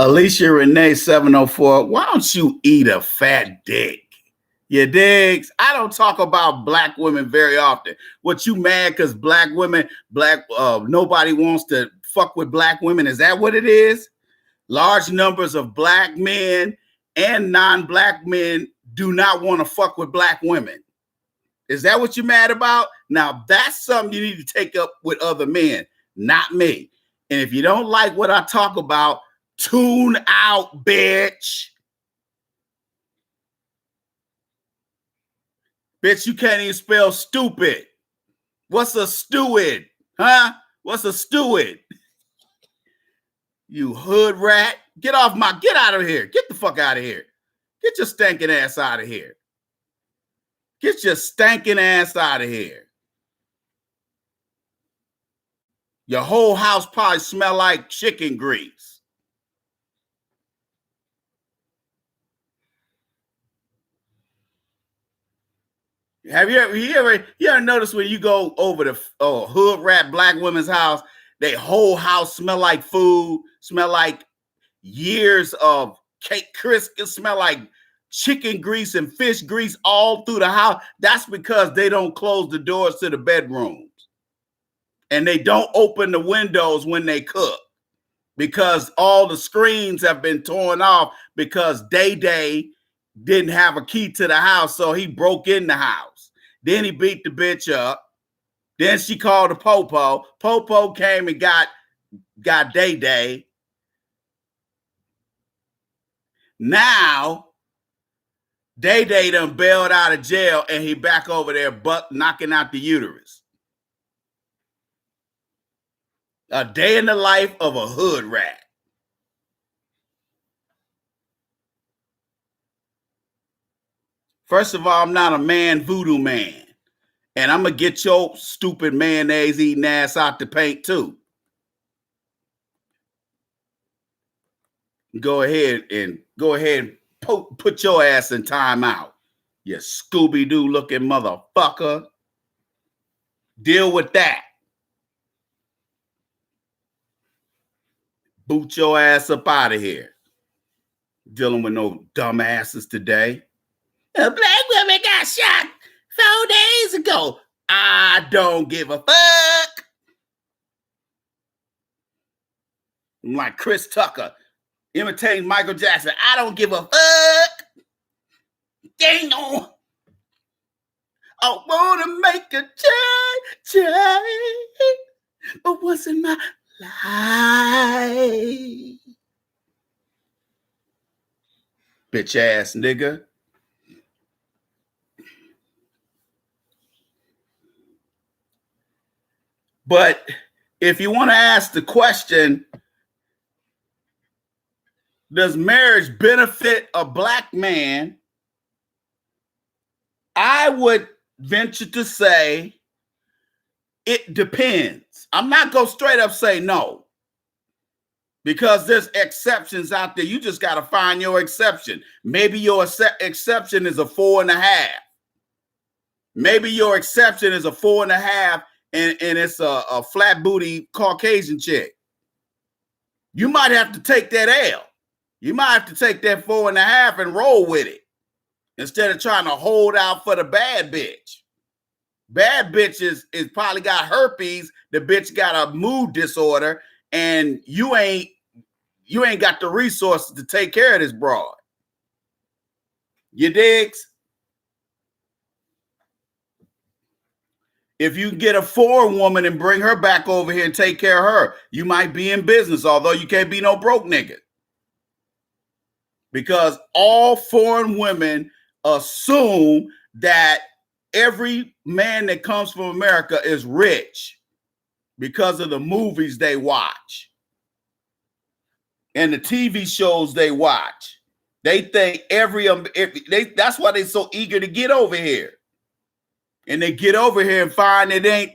Alicia Renee 704, why don't you eat a fat dick? You digs? I don't talk about black women very often. What, you mad because black women, nobody wants to fuck with black women? Is that what it is? Large numbers of black men and non-black men do not want to fuck with black women. Is that what you're mad about? Now, that's something you need to take up with other men, not me. And if you don't like what I talk about, tune out, bitch. Bitch, you can't even spell stupid. What's a steward? Huh? What's a steward? You hood rat. Get out of here. Get the fuck out of here. Get your stinking ass out of here. Get your stinking ass out of here. Your whole house probably smell like chicken grease. Have you ever noticed when you go over the hood rat black women's house, their whole house smell like food, smell like years of cake crisp, it smell like chicken grease and fish grease all through the house? That's because they don't close the doors to the bedrooms. And they don't open the windows when they cook, because all the screens have been torn off because Day didn't have a key to the house, so he broke in the house. Then he beat the bitch up. Then she called the Popo. Popo came and got Day. Now, Day done bailed out of jail and he back over there knocking out the uterus. A day in the life of a hood rat. First of all, I'm not a man voodoo man. And I'm going to get your stupid mayonnaise eating ass out the paint too. Go ahead and put your ass in timeout. You Scooby-Doo looking motherfucker. Deal with that. Boot your ass up out of here. Dealing with no dumbasses today. A black woman got shot 4 days ago. I don't give a fuck. I'm like Chris Tucker imitating Michael Jackson. I don't give a fuck. Dang on. I want to make a change, but what's in my life? Bitch ass nigga. But if you want to ask the question, does marriage benefit a black man? I would venture to say it depends. I'm not going to straight up say no, because there's exceptions out there. You just got to find your exception. Maybe your exception is a 4.5. Maybe your exception is a 4.5. And it's a flat booty Caucasian chick. You might have to take that L. You might have to take that 4.5 and roll with it instead of trying to hold out for the bad bitch. Bad bitch is probably got herpes. The bitch got a mood disorder, and you ain't got the resources to take care of this broad. You digs? If you get a foreign woman and bring her back over here and take care of her, you might be in business, although you can't be no broke nigga. Because all foreign women assume that every man that comes from America is rich. because of the movies they watch and the TV shows they watch. They think that's why they're so eager to get over here. And they get over here and find it ain't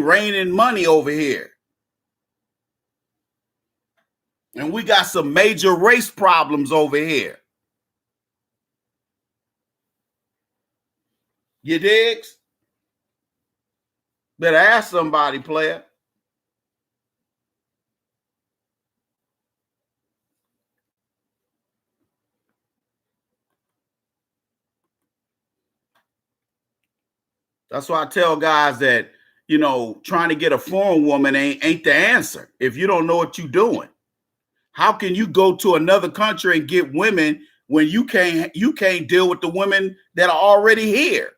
raining money over here. And we got some major race problems over here. You digs? Better ask somebody, player. That's why I tell guys that, you know, trying to get a foreign woman ain't the answer if you don't know what you're doing. How can you go to another country and get women when you can't deal with the women that are already here?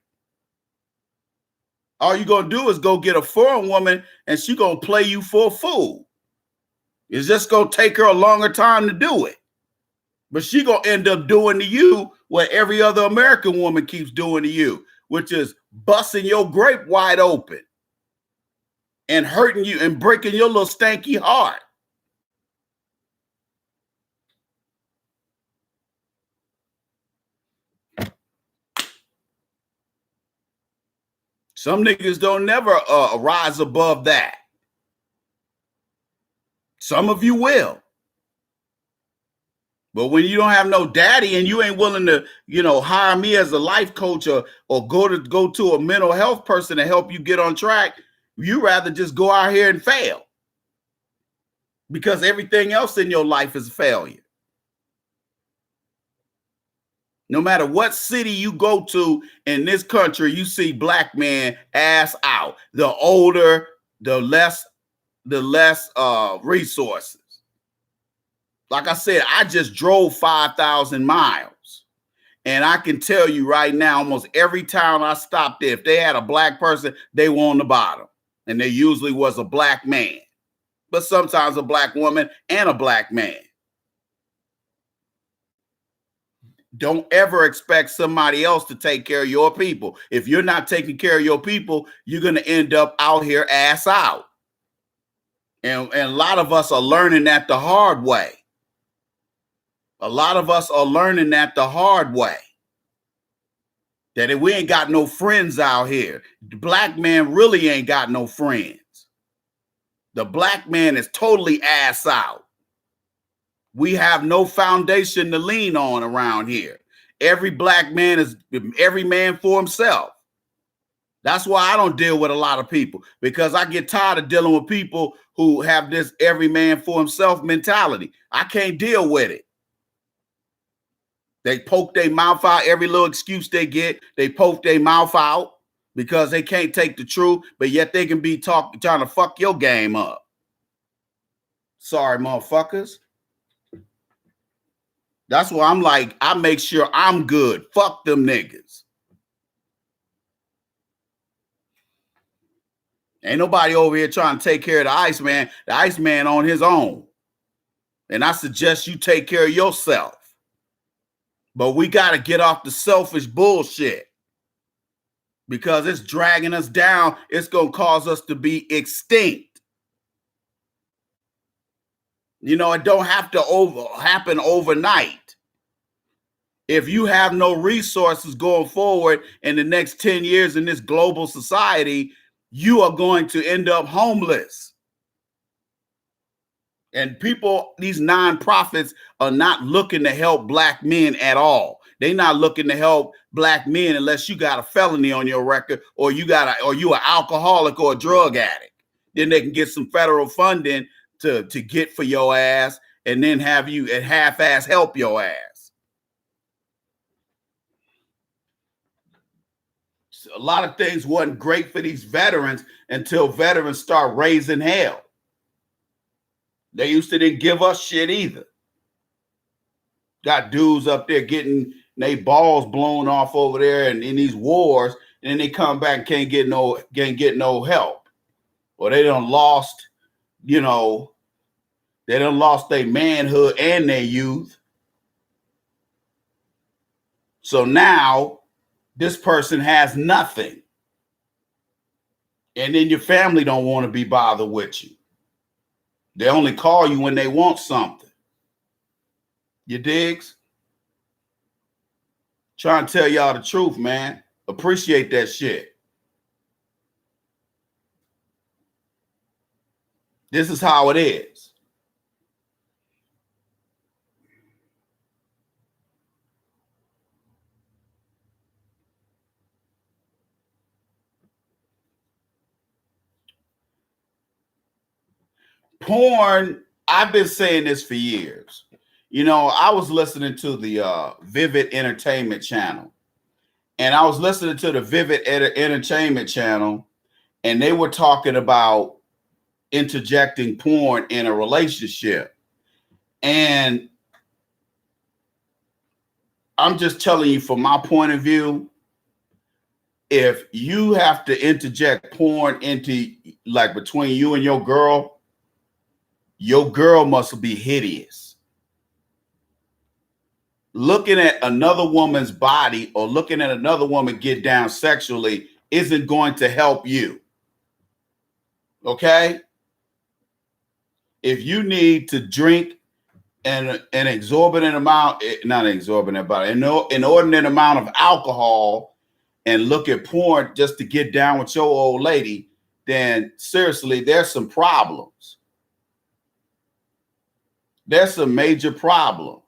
All you're going to do is go get a foreign woman and she's going to play you for a fool. It's just going to take her a longer time to do it. But she going to end up doing to you what every other American woman keeps doing to you, which is busting your grape wide open and hurting you and breaking your little stanky heart. Some niggas don't never rise above that. Some of you will. But when you don't have no daddy and you ain't willing to, you know, hire me as a life coach or go to a mental health person to help you get on track, you rather just go out here and fail. Because everything else in your life is a failure. No matter what city you go to in this country, you see black men ass out. The older, the less resources. Like I said, I just drove 5,000 miles. And I can tell you right now, almost every town I stopped there, if they had a black person, they were on the bottom. And there usually was a black man. But sometimes a black woman and a black man. Don't ever expect somebody else to take care of your people. If you're not taking care of your people, you're going to end up out here ass out. And a lot of us are learning that the hard way. A lot of us are learning that the hard way. That if we ain't got no friends out here, the black man really ain't got no friends. The black man is totally ass out. We have no foundation to lean on around here. Every black man is every man for himself. That's why I don't deal with a lot of people, because I get tired of dealing with people who have this every man for himself mentality. I can't deal with it. They poke their mouth out. Every little excuse they get, they poke their mouth out because they can't take the truth, but yet they can be trying to fuck your game up. Sorry, motherfuckers. That's why I'm like, I make sure I'm good. Fuck them niggas. Ain't nobody over here trying to take care of the Iceman. The Iceman on his own. And I suggest you take care of yourself. But we got to get off the selfish bullshit, because it's dragging us down. It's going to cause us to be extinct. You know, it don't have to happen overnight. If you have no resources going forward in the next 10 years in this global society, you are going to end up homeless. And people, these nonprofits are not looking to help black men at all. They're not looking to help black men unless you got a felony on your record, or you an alcoholic or a drug addict. Then they can get some federal funding to get for your ass, and then have you at half-ass help your ass. So a lot of things wasn't great for these veterans until veterans start raising hell. They used to didn't give us shit either. Got dudes up there getting their balls blown off over there and in these wars, and then they come back and can't get no help. Or they done lost, you know, they done lost their manhood and their youth. So now this person has nothing. And then your family don't want to be bothered with you. They only call you when they want something. You digs? Trying to tell y'all the truth, man. Appreciate that shit. This is how it is. Porn, I've been saying this for years. You know, I was listening to the Vivid Entertainment Channel. And I was listening to the Vivid Entertainment Channel, and they were talking about interjecting porn in a relationship. And I'm just telling you from my point of view, if you have to interject porn into, like, between you and your girl must be hideous. Looking at another woman's body or looking at another woman get down sexually isn't going to help you. Okay? If you need to drink an exorbitant amount, not an exorbitant, but an inordinate amount of alcohol and look at porn just to get down with your old lady, then seriously, there's some problems. There's some major problems.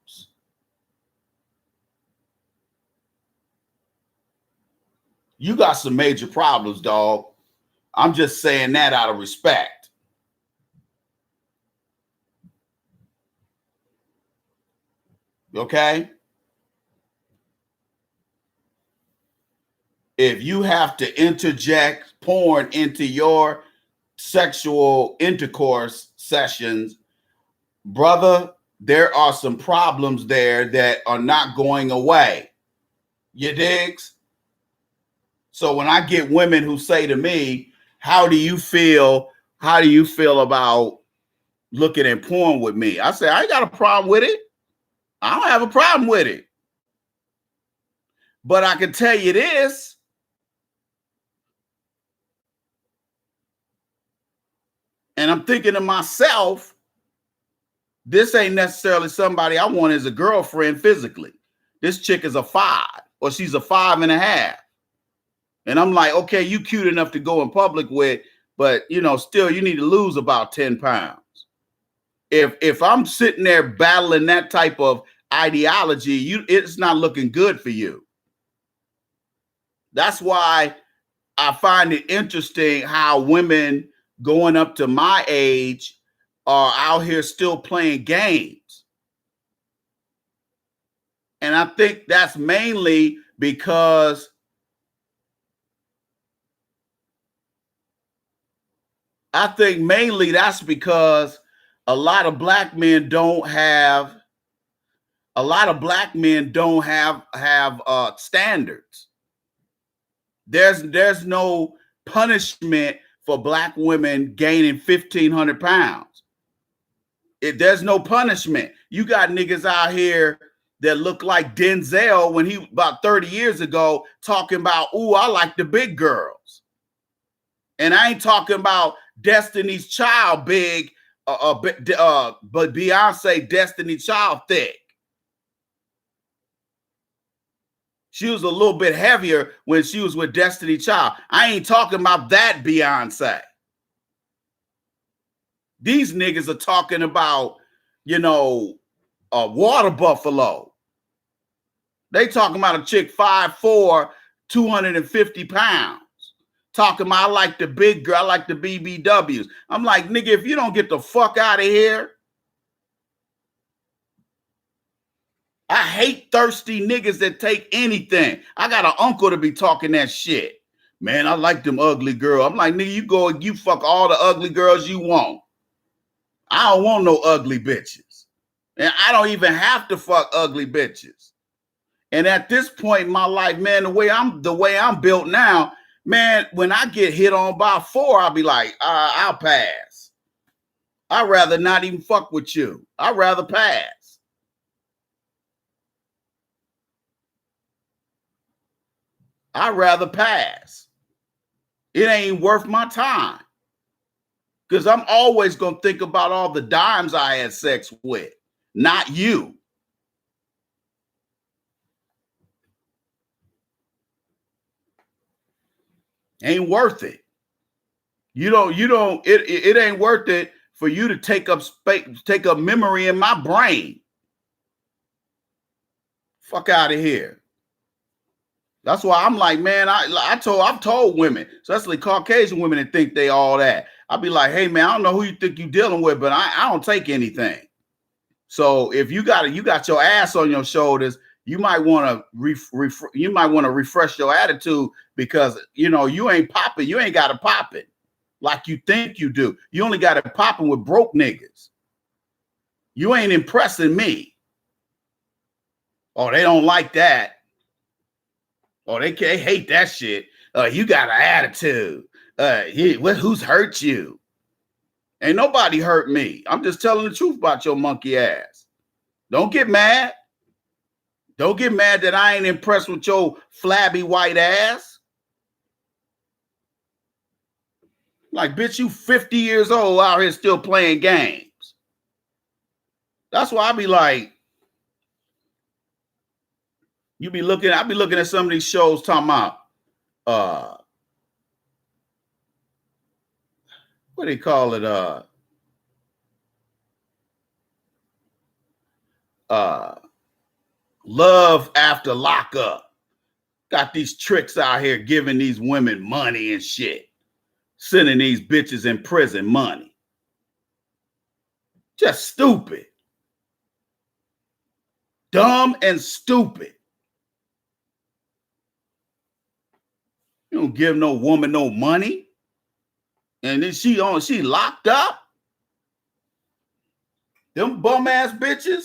You got some major problems, dog. I'm just saying that out of respect. Okay? If you have to interject porn into your sexual intercourse sessions, brother, there are some problems there that are not going away. You digs? So when I get women who say to me, how do you feel about looking at porn with me? I say, I ain't got a problem with it. I don't have a problem with it. But I can tell you this. And I'm thinking to myself, this ain't necessarily somebody I want as a girlfriend physically. This chick is a 5 or she's a 5.5. And I'm like, okay, you cute enough to go in public with, but you know, still you need to lose about 10 pounds. If I'm sitting there battling that type of ideology, it's not looking good for you. That's why I find it interesting how women going up to my age are out here still playing games. And I think that's mainly because a lot of black men don't have standards. There's no punishment for black women gaining 1,500 pounds. There's no punishment. You got niggas out here that look like Denzel when he about 30 years ago talking about, ooh, I like the big girls. And I ain't talking about Destiny's Child big, but Beyonce Destiny Child thick. She was a little bit heavier when she was with Destiny Child. I ain't talking about that Beyonce. These niggas are talking about, you know, a water buffalo. They talking about a chick 5'4", 250 pounds. Talking about, I like the big girl, I like the BBWs. I'm like, nigga, if you don't get the fuck out of here. I hate thirsty niggas that take anything. I got an uncle to be talking that shit. Man, I like them ugly girls. I'm like, nigga, you go and you fuck all the ugly girls you want. I don't want no ugly bitches. And I don't even have to fuck ugly bitches. And at this point in my life, man, the way I'm built now, man, when I get hit on by 4, I'll be like, I'll pass. I'd rather not even fuck with you. I'd rather pass. I'd rather pass. It ain't worth my time. Because I'm always going to think about all the dimes I had sex with, not you. Ain't worth it. It ain't worth it for you to take up space, take up memory in my brain. Fuck out of here. That's why I'm like, man, I've told women, especially Caucasian women, that think they all that. I'll be like, hey man, I don't know who you think you're dealing with, but I don't take anything. So if you got your ass on your shoulders, you might want to refresh your attitude, because you ain't popping. You ain't got to pop it like you think you do. You only got it popping with broke niggas. You ain't impressing me. Oh, they don't like that. Oh, they hate that shit. You got an attitude. Who's hurt you? Ain't nobody hurt me. I'm just telling the truth about your monkey ass. Don't get mad. Don't get mad that I ain't impressed with your flabby white ass. Like, bitch, you 50 years old out here still playing games. That's why I be like, I be looking at some of these shows talking about, what do they call it? Love after lockup. Got these tricks out here giving these women money and shit. Sending these bitches in prison money. Just stupid. Dumb and stupid. You don't give no woman no money. And then she locked up. Them bum ass bitches.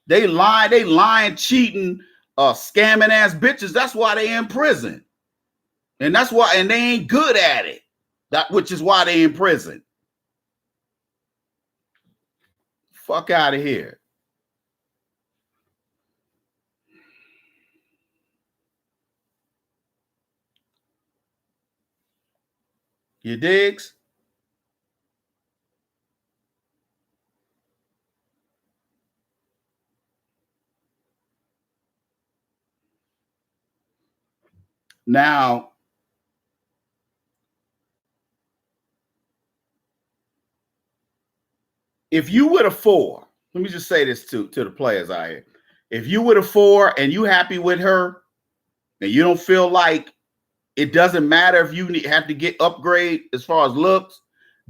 They lying, cheating, scamming ass bitches. That's why they in prison. And that's why, and they ain't good at it. Which is why they in prison. Fuck out of here. You digs? Now, if you with a 4, let me just say this to the players out here. If you with a 4 and you happy with her, and you don't feel like it doesn't matter if you have to get upgrade as far as looks,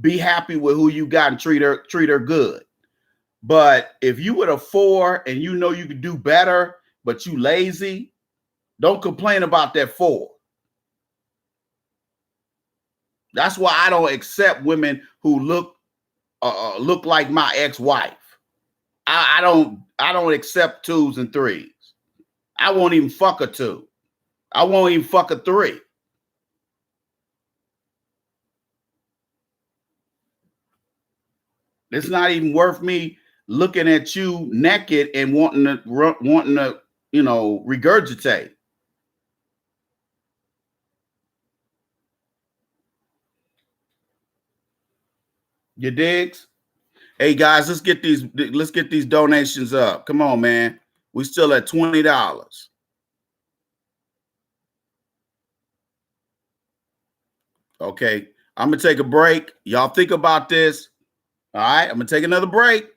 be happy with who you got and treat her good. But if you with a 4 and you know you can do better, but you lazy, don't complain about that 4. That's why I don't accept women who look like my ex-wife. I don't accept 2s and 3s. I won't even fuck a 2. I won't even fuck a 3. It's not even worth me looking at you naked and wanting to regurgitate. You digs? Hey guys, let's get these donations up. Come on, man. We still at $20. Okay, I'm gonna take a break. Y'all think about this. All right, I'm gonna take another break.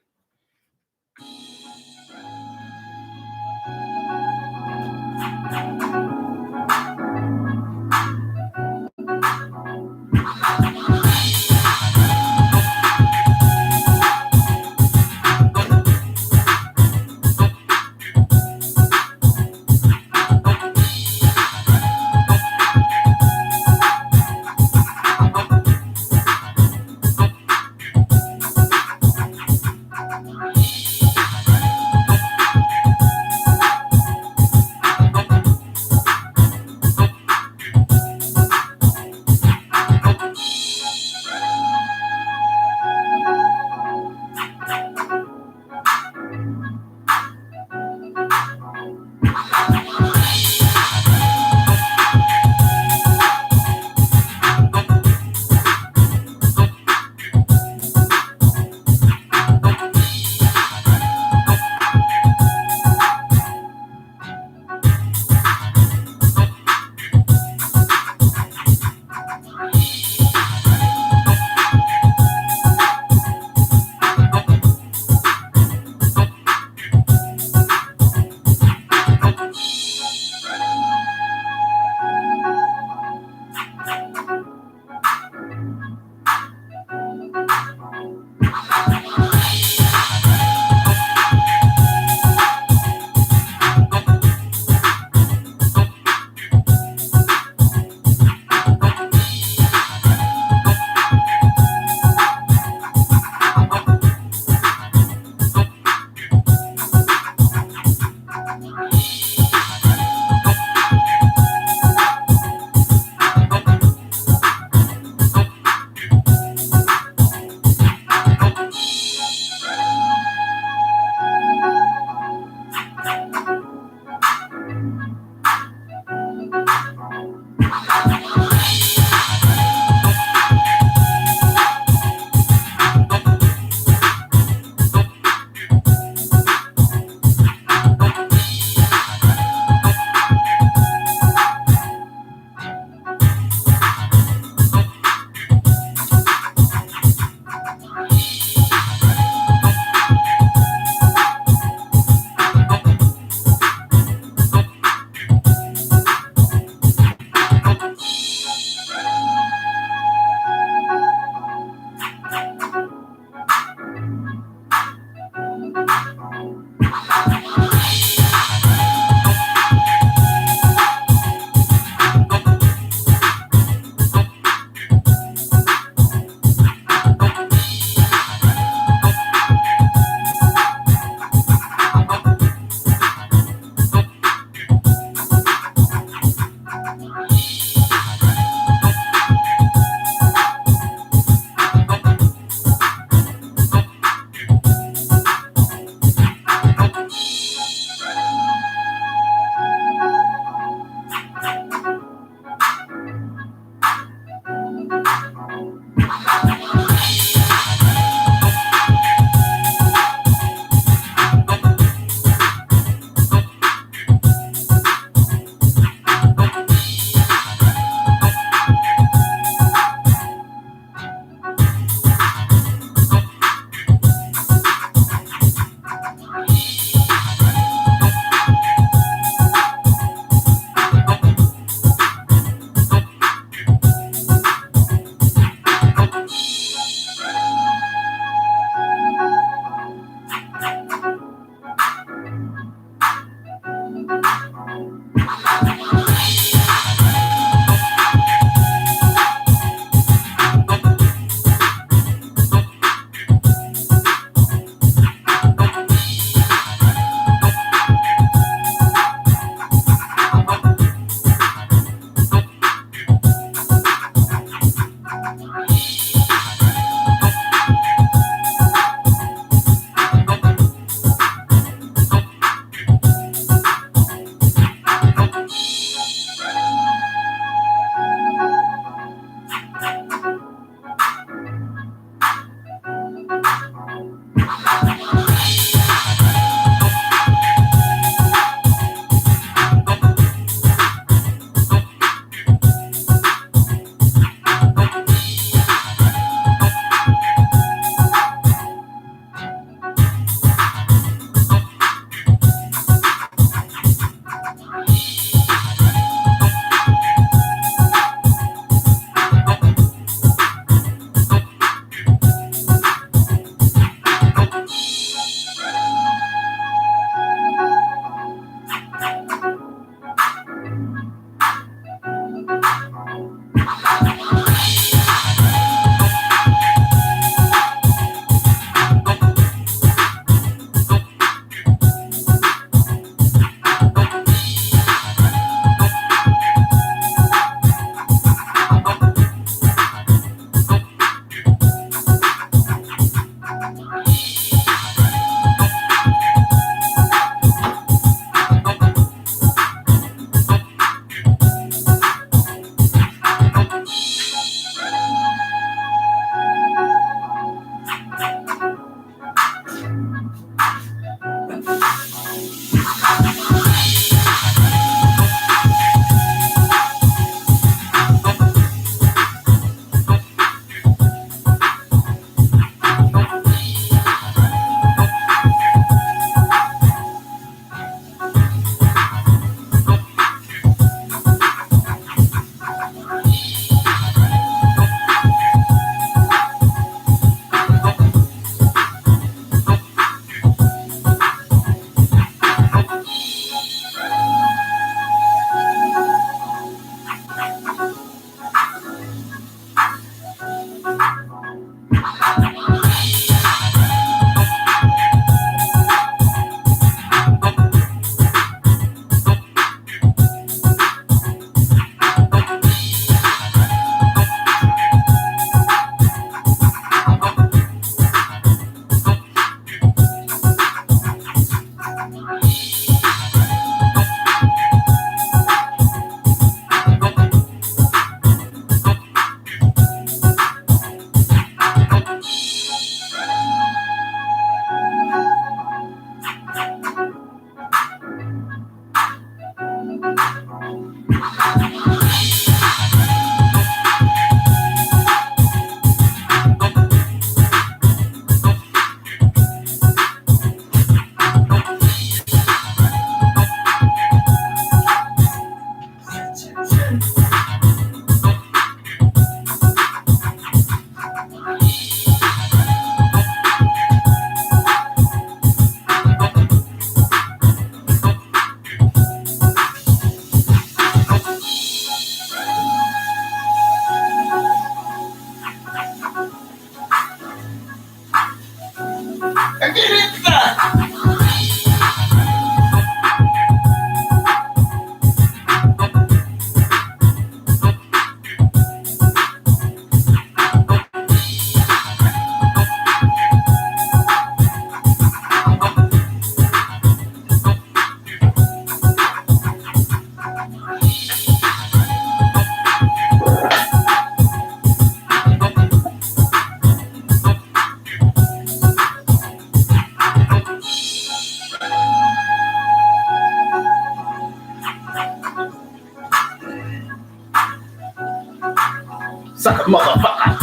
Sucker motherfucker.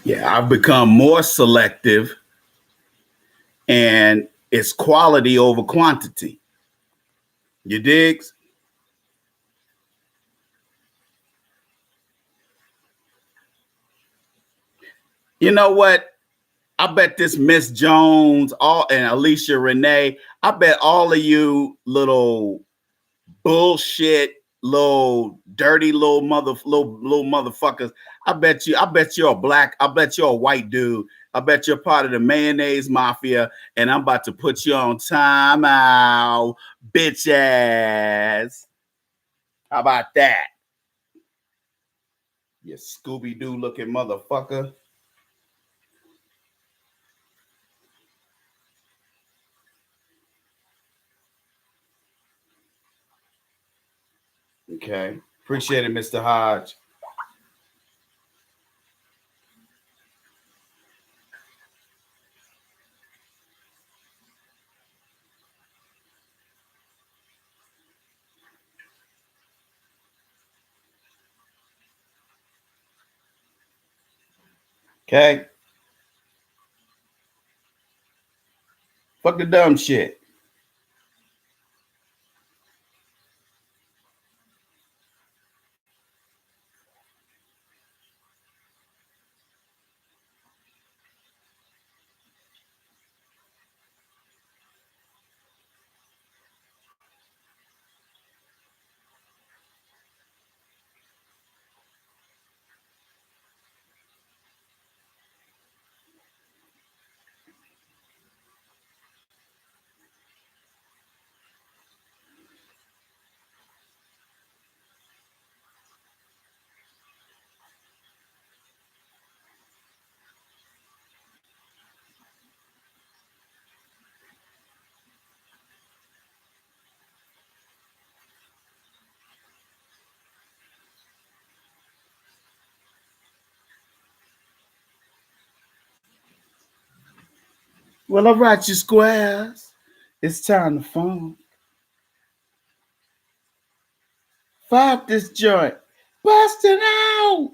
Yeah, I've become more selective, and it's quality over quantity. You digs? You know what? I bet this Miss Jones and Alicia Renee, I bet all of you little bullshit little dirty little motherfuckers. I bet you're a black, I bet you're a white dude. I bet you're part of the mayonnaise mafia, and I'm about to put you on timeout, bitch ass. How about that? You Scooby-Doo looking motherfucker. Okay. Appreciate it, Mr. Hodge. Okay. Fuck the dumb shit. Well, all right, you squares. It's time to phone. Five this joint. Busting out.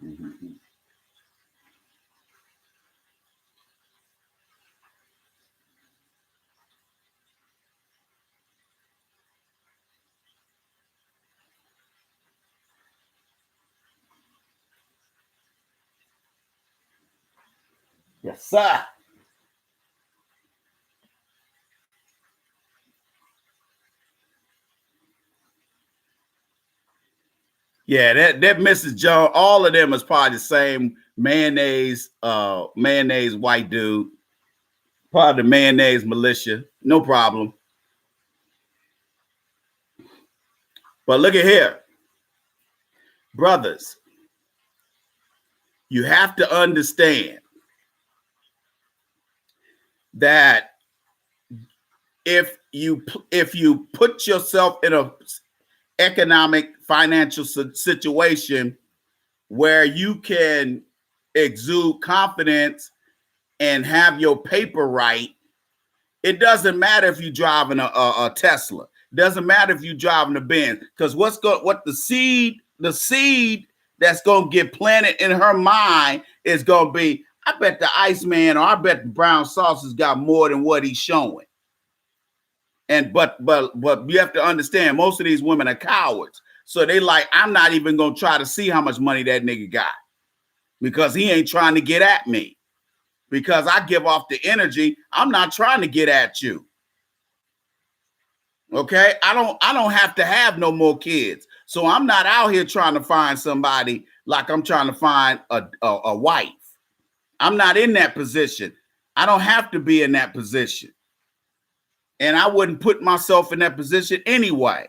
Mm-hmm. Yes, sir. Yeah, that Mrs. Jones, all of them is probably the same mayonnaise white dude. Part of the mayonnaise militia. No problem. But look at here. Brothers, you have to understand that if you put yourself in a economic financial situation where you can exude confidence and have your paper right, it doesn't matter if you're driving a Tesla. It doesn't matter if you're driving a Benz, because what the seed that's gonna get planted in her mind is gonna be, I bet the Iceman or I bet the brown sauce has got more than what he's showing. And but you have to understand, most of these women are cowards. So they like, I'm not even gonna try to see how much money that nigga got, because he ain't trying to get at me. Because I give off the energy, I'm not trying to get at you. Okay, I don't have to have no more kids, so I'm not out here trying to find somebody like I'm trying to find a wife. I'm not in that position. I don't have to be in that position, and I wouldn't put myself in that position anyway.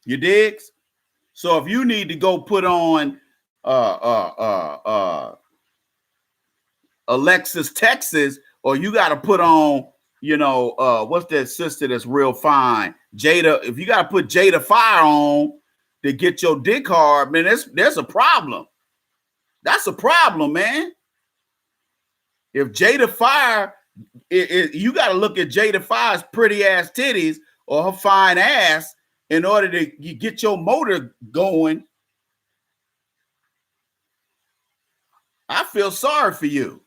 You digs? So if you need to go put on Alexis, Texas, or you got to put on, what's that sister that's real fine? Jada. If you got to put Jada Fire on to get your dick hard, man, there's a problem. That's a problem, man. If Jada Fire, you got to look at Jada Fire's pretty ass titties or her fine ass in order to get your motor going. I feel sorry for you.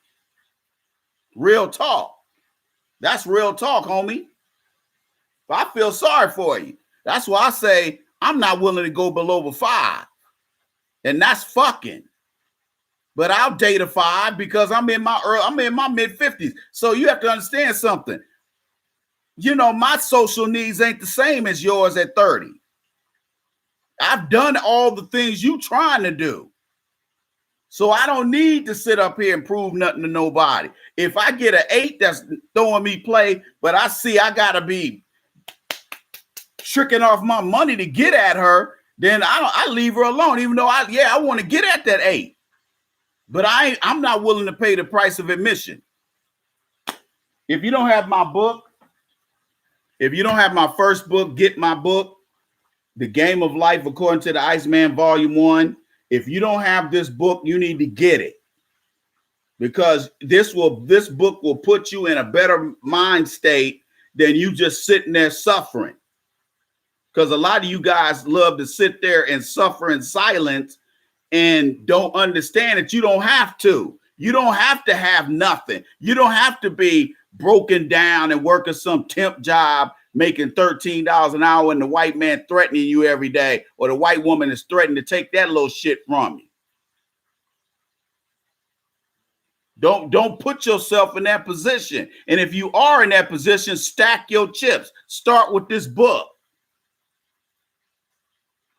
Real talk. That's real talk, homie. I feel sorry for you. That's why I say I'm not willing to go below the 5. And that's fucking. But I'll date a 5 because I'm in my mid 50s. So you have to understand something. My social needs ain't the same as yours at 30. I've done all the things you trying to do. So I don't need to sit up here and prove nothing to nobody. If I get an 8 that's throwing me play, but I see I gotta be tricking off my money to get at her, then I leave her alone. Even though I want to get at that 8, but I'm not willing to pay the price of admission. If you don't have my book, if you don't have my first book, get my book, The Game of Life According to the Iceman, Volume 1. If you don't have this book, you need to get it, because this book will put you in a better mind state than you just sitting there suffering. Because a lot of you guys love to sit there and suffer in silence and don't understand that you don't have to. You don't have to have nothing. You don't have to be broken down and working some temp job making $13 an hour and the white man threatening you every day, or the white woman is threatening to take that little shit from you. Don't put yourself in that position. And if you are in that position, stack your chips. Start with this book.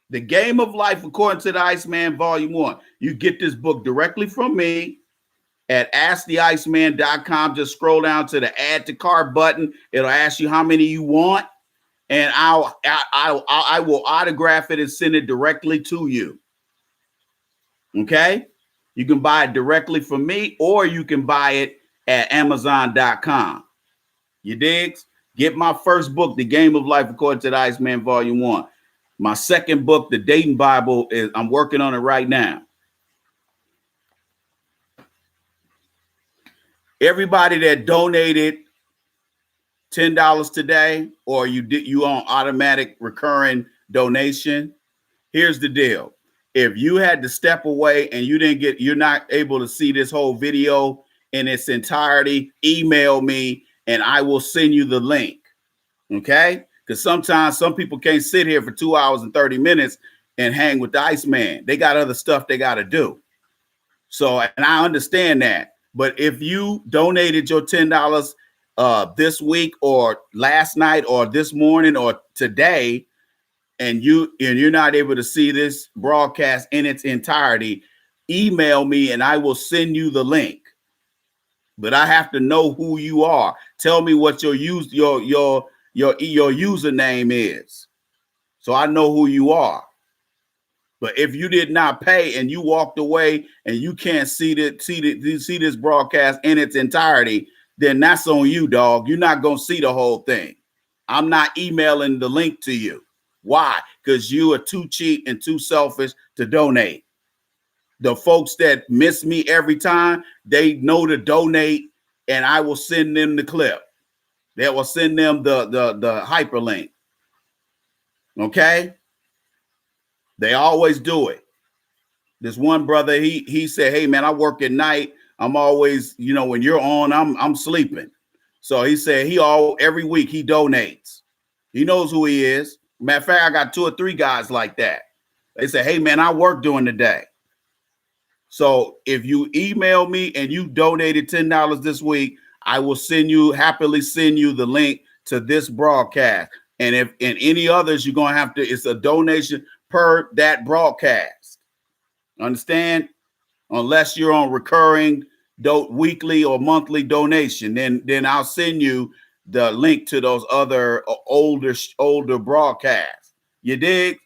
The Game of Life According to the Iceman, Volume 1. You get this book directly from me at AskTheIceman.com. Just scroll down to the add to cart button. It'll ask you how many you want, and I will autograph it and send it directly to you. Okay? You can buy it directly from me, or you can buy it at Amazon.com. You digs? Get my first book, The Game of Life According to the Iceman, Volume 1. My second book, The Dating Bible, I'm working on it right now. Everybody that donated $10 today, or you on automatic recurring donation, here's the deal. If you had to step away and you're not able to see this whole video in its entirety, email me and I will send you the link. Okay? Because sometimes some people can't sit here for 2 hours and 30 minutes and hang with the Iceman. They got other stuff they got to do. So, and I understand that. But if you donated your $10 this week or last night or this morning or today, and you're not able to see this broadcast in its entirety, email me and I will send you the link. But I have to know who you are. Tell me what your username is, so I know who you are. But if you did not pay and you walked away and you can't see this broadcast in its entirety, then that's on you, dog. You're not gonna see the whole thing. I'm not emailing the link to you. Why? Because you are too cheap and too selfish to donate. The folks that miss me every time, they know to donate, and I will send them the clip. That will send them the hyperlink. Okay? They always do it. This one brother, he said, "Hey man, I work at night. I'm always, when you're on, I'm sleeping." So he said every week he donates. He knows who he is. Matter of fact, I got 2 or 3 guys like that. They say, "Hey man, I work during the day." So if you email me and you donated $10 this week, I will happily send you the link to this broadcast. And if in any others, you're going to have to, it's a donation per that broadcast. Understand? Unless you're on recurring weekly or monthly donation, then I'll send you the link to those other older broadcasts. You dig?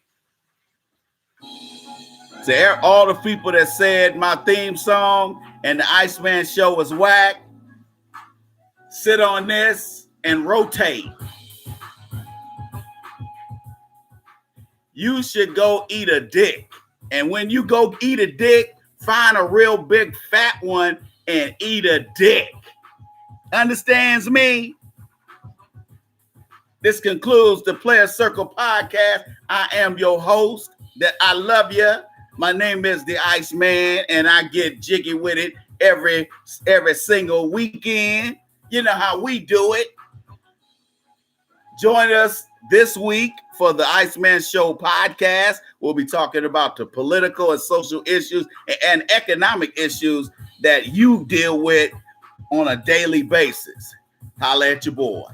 So all the people that said my theme song and the Iceman show was whack, sit on this and rotate. You should go eat a dick. And when you go eat a dick, find a real big fat one and eat a dick. Understands me? This concludes the Player Circle podcast. I am your host. That I love you. My name is the Iceman, and I get jiggy with it every single weekend. You know how we do it. Join us this week for the Iceman Show podcast. We'll be talking about the political and social issues and economic issues that you deal with on a daily basis. Holla at your boy.